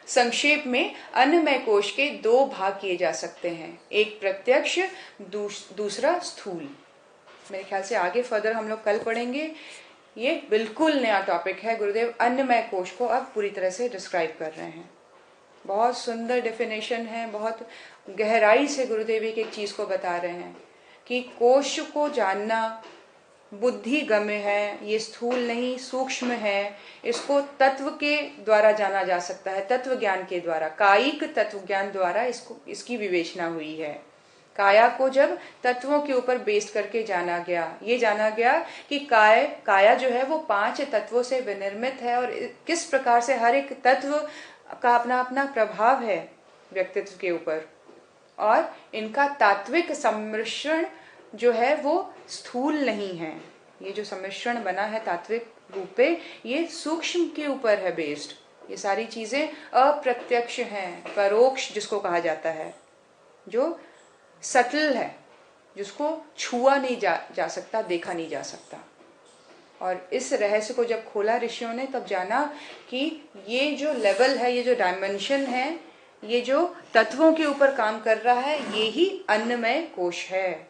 संक्षेप में अन्नमय कोश के 2 भाग किए जा सकते हैं, एक प्रत्यक्ष, दूसरा स्थूल। मेरे ख्याल से आगे फर्दर हम लोग कल पढ़ेंगे। ये बिल्कुल नया टॉपिक है। गुरुदेव अन्नमय कोश को अब पूरी तरह से डिस्क्राइब कर रहे हैं। बहुत सुंदर डेफिनेशन है, बहुत गहराई से गुरुदेव एक चीज को बता रहे हैं कि कोश को जानना बुद्धि गम्य है, ये स्थूल नहीं सूक्ष्म है। इसको तत्व के द्वारा जाना जा सकता है, तत्व ज्ञान के द्वारा, कायिक तत्व ज्ञान द्वारा इसकी विवेचना हुई है। काया को जब तत्वों के ऊपर बेस्ड करके जाना गया, ये जाना गया कि काया जो है वो 5 तत्वों से विनिर्मित है और किस प्रकार से हर एक तत्व का अपना अपना प्रभाव है व्यक्तित्व के ऊपर, और इनका तात्विक सम्मिश्रण जो है वो स्थूल नहीं है। ये जो सम्मिश्रण बना है तात्विक रूप पे, ये सूक्ष्म के ऊपर है बेस्ड। ये सारी चीजें अप्रत्यक्ष हैं, परोक्ष जिसको कहा जाता है, जो सटल है, जिसको छुआ नहीं जा सकता, देखा नहीं जा सकता। और इस रहस्य को जब खोला ऋषियों ने, तब जाना कि ये जो लेवल है, ये जो डायमेंशन है, ये जो तत्वों के ऊपर काम कर रहा है, ये ही अन्नमय कोश है।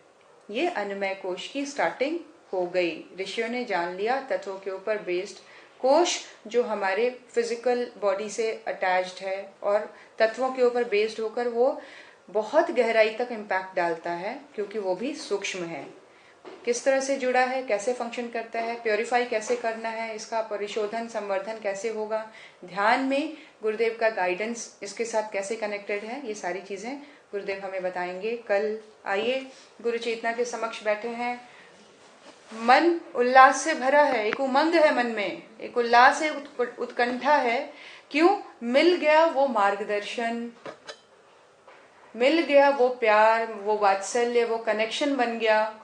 ये अन्नमय कोश की स्टार्टिंग हो गई। ऋषियों ने जान लिया तत्वों के ऊपर बेस्ड कोश जो हमारे फिजिकल बॉडी से अटैच्ड है और तत्वों के ऊपर बेस्ड होकर वो बहुत गहराई तक इम्पैक्ट डालता है, क्योंकि वो भी सूक्ष्म है। किस तरह से जुड़ा है, कैसे फंक्शन करता है, प्योरीफाई कैसे करना है, इसका परिशोधन संवर्धन कैसे होगा, ध्यान में गुरुदेव का गाइडेंस इसके साथ कैसे कनेक्टेड है, ये सारी चीजें गुरुदेव हमें बताएंगे कल। आइए गुरु चेतना के समक्ष बैठे हैं, मन उल्लास से भरा है, एक उमंग है मन में, एक उल्लास है, उत्कंठा है। क्यों? मिल गया वो मार्गदर्शन, मिल गया वो प्यार, वो वात्सल्य, वो कनेक्शन बन गया।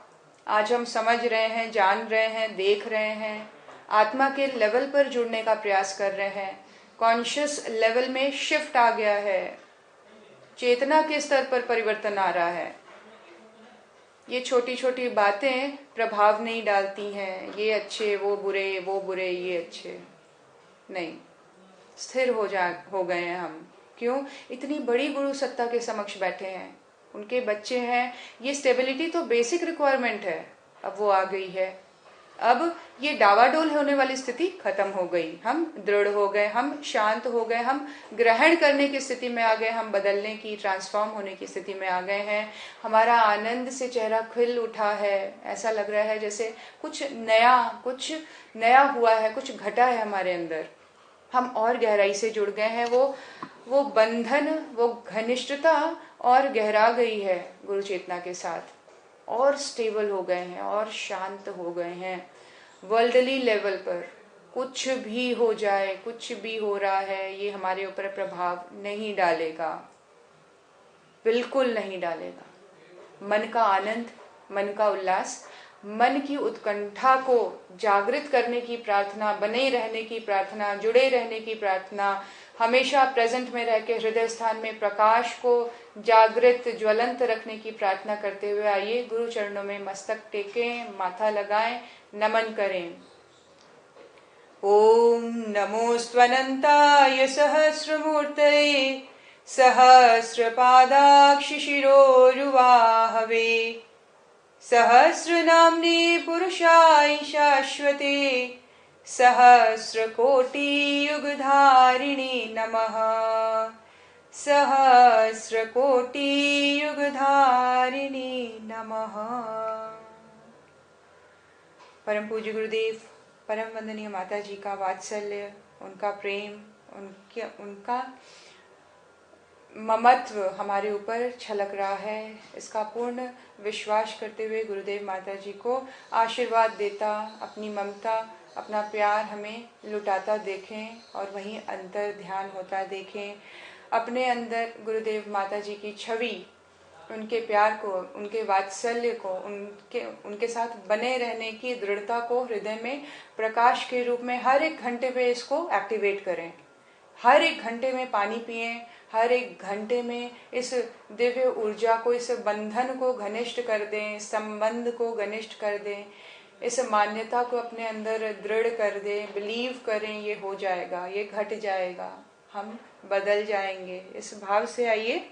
आज हम समझ रहे हैं, जान रहे हैं, देख रहे हैं, आत्मा के लेवल पर जुड़ने का प्रयास कर रहे हैं, कॉन्शियस लेवल में शिफ्ट आ गया है, चेतना के स्तर पर परिवर्तन आ रहा है। ये छोटी छोटी बातें प्रभाव नहीं डालती हैं, ये अच्छे वो बुरे, वो बुरे ये अच्छे नहीं, स्थिर हो गए हैं हम। क्यों? इतनी बड़ी गुरु सत्ता के समक्ष बैठे हैं, उनके बच्चे हैं। ये स्टेबिलिटी तो बेसिक रिक्वायरमेंट है, अब वो आ गई है। अब ये डावाडोल होने वाली स्थिति खत्म हो गई, हम दृढ़ हो गए, हम शांत हो गए, हम ग्रहण करने की स्थिति में आ गए, हम बदलने की, ट्रांसफॉर्म होने की स्थिति में आ गए हैं। हमारा आनंद से चेहरा खिल उठा है, ऐसा लग रहा है जैसे कुछ नया हुआ है, कुछ घटा है हमारे अंदर। हम और गहराई से जुड़ गए हैं, वो बंधन, वो घनिष्ठता और गहरा गई है गुरु चेतना के साथ, और स्टेबल हो गए हैं और शांत हो गए हैं। वर्ल्डली लेवल पर कुछ भी हो जाए, कुछ भी हो रहा है, ये हमारे ऊपर प्रभाव नहीं डालेगा, बिल्कुल नहीं डालेगा। मन का आनंद, मन का उल्लास, मन की उत्कंठा को जागृत करने की प्रार्थना, बने रहने की प्रार्थना, जुड़े रहने की प्रार्थना, हमेशा प्रेजेंट में रह के हृदय स्थान में प्रकाश को जागृत ज्वलंत रखने की प्रार्थना करते हुए आइए गुरु चरणों में मस्तक टेकें, माथा लगाएं, नमन करें। ओम नमोस्त्वनंताय सहस्रमूर्तये सहस्रपादाक्षिशिरोरुवाहवे सहस्रनाम्ने पुरुषाय शाश्वते सहस्रकोटियुगधारिणे नमः। सहस्रकोटियुगधारिणे नमः। परम पूज्य गुरुदेव, परम वंदनीय माता जी का वात्सल्य, उनका प्रेम, उनका ममत्व हमारे ऊपर छलक रहा है, इसका पूर्ण विश्वास करते हुए गुरुदेव माता जी को आशीर्वाद देता, अपनी ममता, अपना प्यार हमें लुटाता देखें और वहीं अंतर ध्यान होता देखें। अपने अंदर गुरुदेव माता जी की छवि, उनके प्यार को, उनके वात्सल्य को, उनके साथ बने रहने की दृढ़ता को हृदय में प्रकाश के रूप में हर एक घंटे पे इसको एक्टिवेट करें। हर एक घंटे में पानी पिएं, हर एक घंटे में इस दिव्य ऊर्जा को, इस बंधन को घनिष्ठ कर दें, संबंध को घनिष्ठ कर दें, इस मान्यता को अपने अंदर दृढ़ कर दें। बिलीव करें ये हो जाएगा, ये घट जाएगा, हम बदल जाएंगे। इस भाव से आइए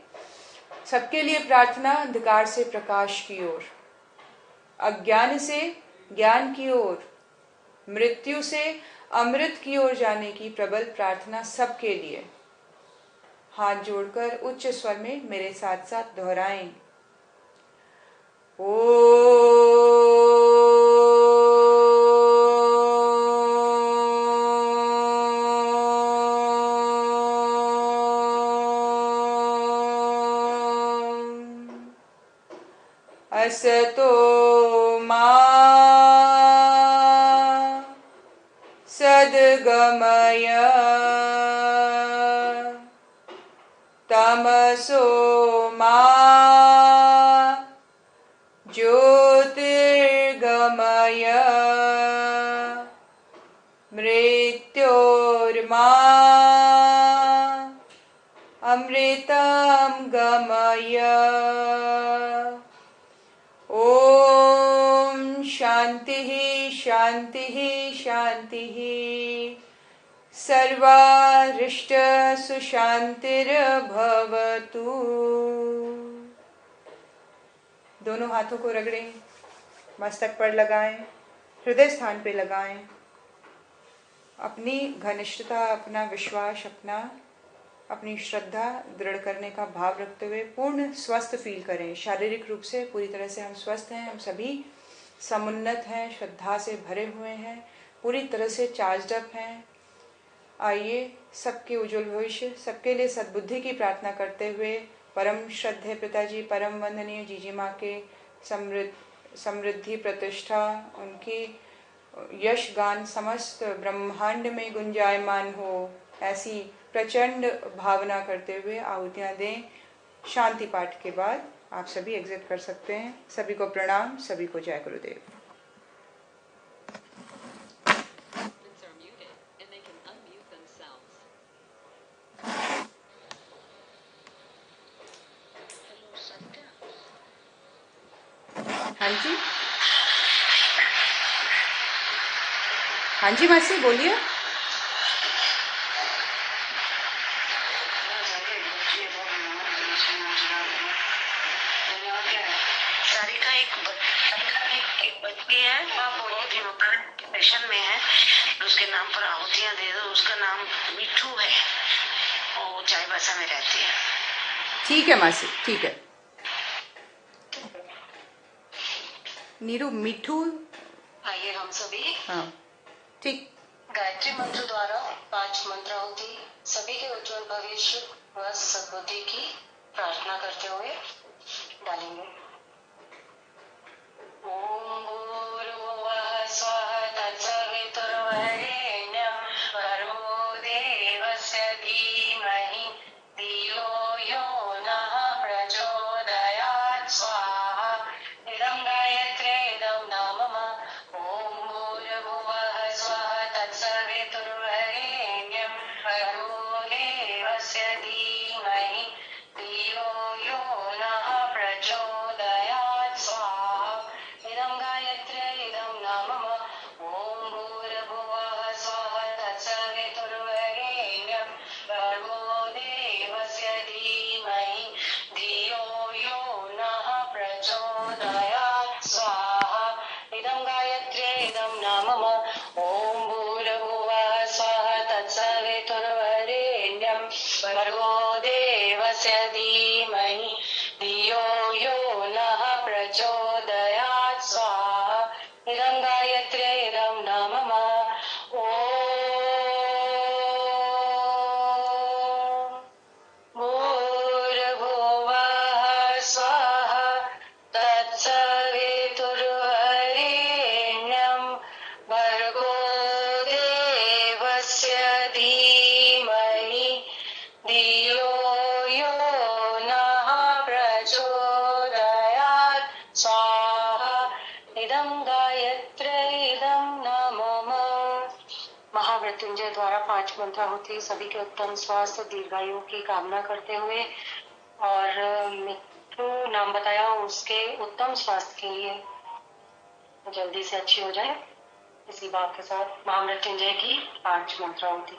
सबके लिए प्रार्थना। अंधकार से प्रकाश की ओर, अज्ञान से ज्ञान की ओर, मृत्यु से अमृत की ओर जाने की प्रबल प्रार्थना सबके लिए। हाथ जोड़कर उच्च स्वर में मेरे साथ साथ दोहराएं। असतो मा सद्गमय तमसो मा ज्योतिर्गमय मृत्योर्मा अमृतं गमय। ओम शांति शांति शांति। सर्वारिष्ट सुशांतिर्भवतु। दोनों हाथों को रगड़ें, मस्तक पर लगाएं, हृदय स्थान पे लगाएं। अपनी घनिष्ठता, अपना विश्वास, अपनी श्रद्धा दृढ़ करने का भाव रखते हुए पूर्ण स्वस्थ फील करें। शारीरिक रूप से पूरी तरह से हम स्वस्थ हैं, हम सभी समुन्नत हैं, श्रद्धा से भरे हुए हैं, पूरी तरह से चार्ज्ड अप हैं। आइए सबके उज्जवल भविष्य, सबके लिए सद्बुद्धि की प्रार्थना करते हुए परम श्रद्धेय पिताजी, परम वंदनीय जीजी माँ के समृद्धि प्रतिष्ठा, उनकी यश गान समस्त ब्रह्मांड में गुंजायमान हो, ऐसी प्रचंड भावना करते हुए आहुतियां दें। शांति पाठ के बाद आप सभी एग्जिट कर सकते हैं। सभी को प्रणाम, सभी को जय गुरुदेव। हाँ जी, हाँ जी मासी बोलिए। सारिका एक बच्ची है, वो डिप्रेशन में है, उसके नाम पर आहुतियाँ दे दो। उसका नाम मिठू है, वो चाईबासा में रहती है। ठीक है मासी, ठीक है। नीरू, मिठू। आइए हम सभी, हाँ ठीक। गायत्री मंत्र द्वारा 5 मंत्र आहुति सभी के उज्जवल भविष्य व सद्बुद्धि की प्रार्थना करते हुए डालेंगे। ओम भूर्भुवः स्वः तत्सवितुर्वरेण्यं भर्गो देवस्य धीमहि धियो यो नः प्रचोदयात् स्वाहा। इदं गायत्रीदं नामम। ओम भूर्भुवः स्वः तत्सवितुर्वरेण्यं भर्गो देवस्य धीमहि धियो यो नः प्रचोदयात् स्वाहा। इदं गायत्रीदं नामम। ओम भूर्भुवः स्वः तत्सवितुर्वरेण्यं भर्गो देवस्य धीमहि धियो यो नः प्रचोदयात् स्वाहा। इदं गायत्रीदं नामम। ओम भूर्भुवः स्वः तत्सवितुर्वरेण्यं भर्गो देवस्य धीमहि धियो यो नः प्रचोदयात् स्वाहा। इदं गायत्रीदं नामम। ओम भूर्भुवः स्वः तत्सवितुर्वरेण्यं भर्गो देवस्य धीमहि धियो यो नः प्रचोदयात् स्वाहा। इदं गायत्रीदं नामम। महामृत्युंजय द्वारा 5 मंत्र आहुति सभी के उत्तम स्वास्थ्य दीर्घायु की कामना करते हुए, और मिठू नाम बताया, उसके उत्तम स्वास्थ्य के लिए जल्दी से अच्छी हो जाए, इसी बात के साथ महामृत्युंजय की 5 मंत्र आहुति।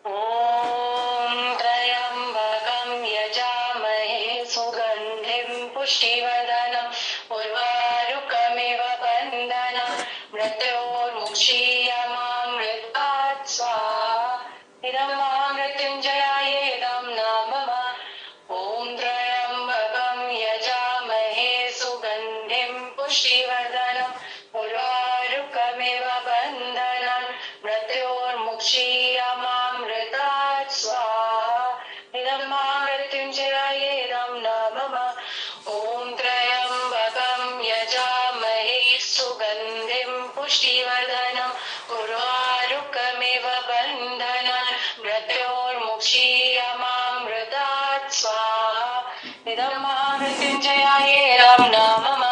ओम त्र्यंबकं यजामहे सुगंधिं पुष्टिवर्धनम् उर्वारुकमिव बन्धनं मृत्योर्मुक्षीयमामृतात् स्वाहा। इदं महामृत्युंजयायेदं नामम। ओम त्र्यंबकं यजामहे सुगंधिं पुष्टिवर्धनम् उर्वारुकमिव बन्धनं मृत्योर्मुक्षीयमामृतात् स्वाहा। इदं महामृत्युंजयायेदं नामम। ओम त्र्यंबकं यजामहे सुगंधिं पुष्टिवर्धनम् उर्वारुकमिव बन्धनं मृत्योर्मुक्षीयमामृतात् स्वाहा। इदं महामृत्युंजयायेदं नामम।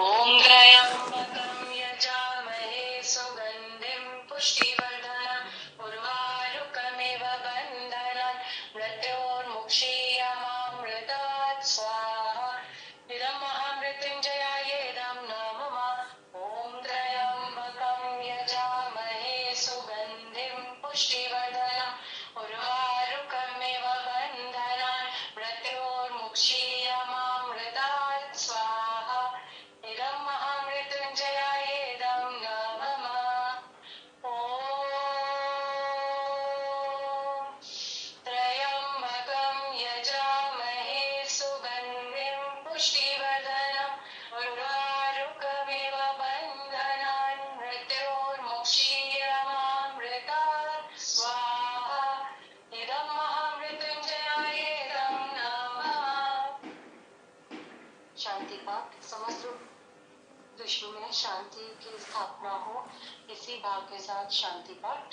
ओम त्र्यंबकं यजामहे सुगंधिं पुष्टिवर्धनम् उर्वारुकमिव बन्धनं मृत्योर्मुक्षीयमामृतात् स्वाहा। इदं महामृत्युंजयायेदं नामम। ओम त्र्यंबकं यजामहे सुगंधिं पुष्टिवर्धनम् उर्वारुकमिव बन्धनं मृत्योर्मुक्षीयमामृतात् स्वाहा। इदं महामृत्युंजयायेदं नामम। ओम त्र्यंबकं यजामहे सुगंधिं पुष्टिवर्धनम् उर्वारुकमिव बन्धनं मृत्योर्मुक्षीयमामृतात् स्वाहा। इदं महामृत्युंजयायेदं नामः। शांति पाठ। समस्त विश्व में शांति की स्थापना हो, इसी भाव के साथ शांति पाठ।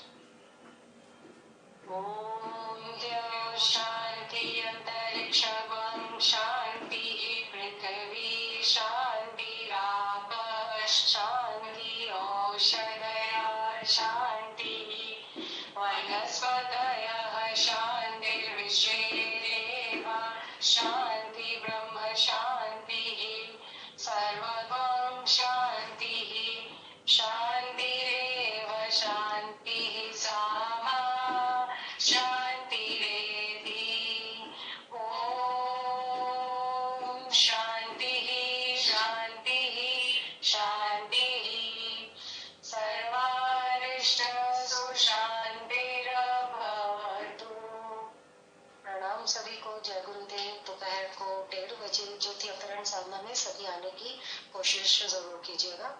ओम द्यौः शांति अंतरिक्षं शांति पृथ्वी शांतिरापः शांति औषधयः शांति वनस्पतयः शांतिर्विश्वे देवा शांति ब्रह्म शांतिः सर्वं शांतिः शांतिरेव शांतिः सामा शांतिरेधि हम सभी को जय गुरुदेव। दोपहर को 1:30 बजे ज्योति अपहरण साधना में सभी आने की कोशिश जरूर कीजिएगा।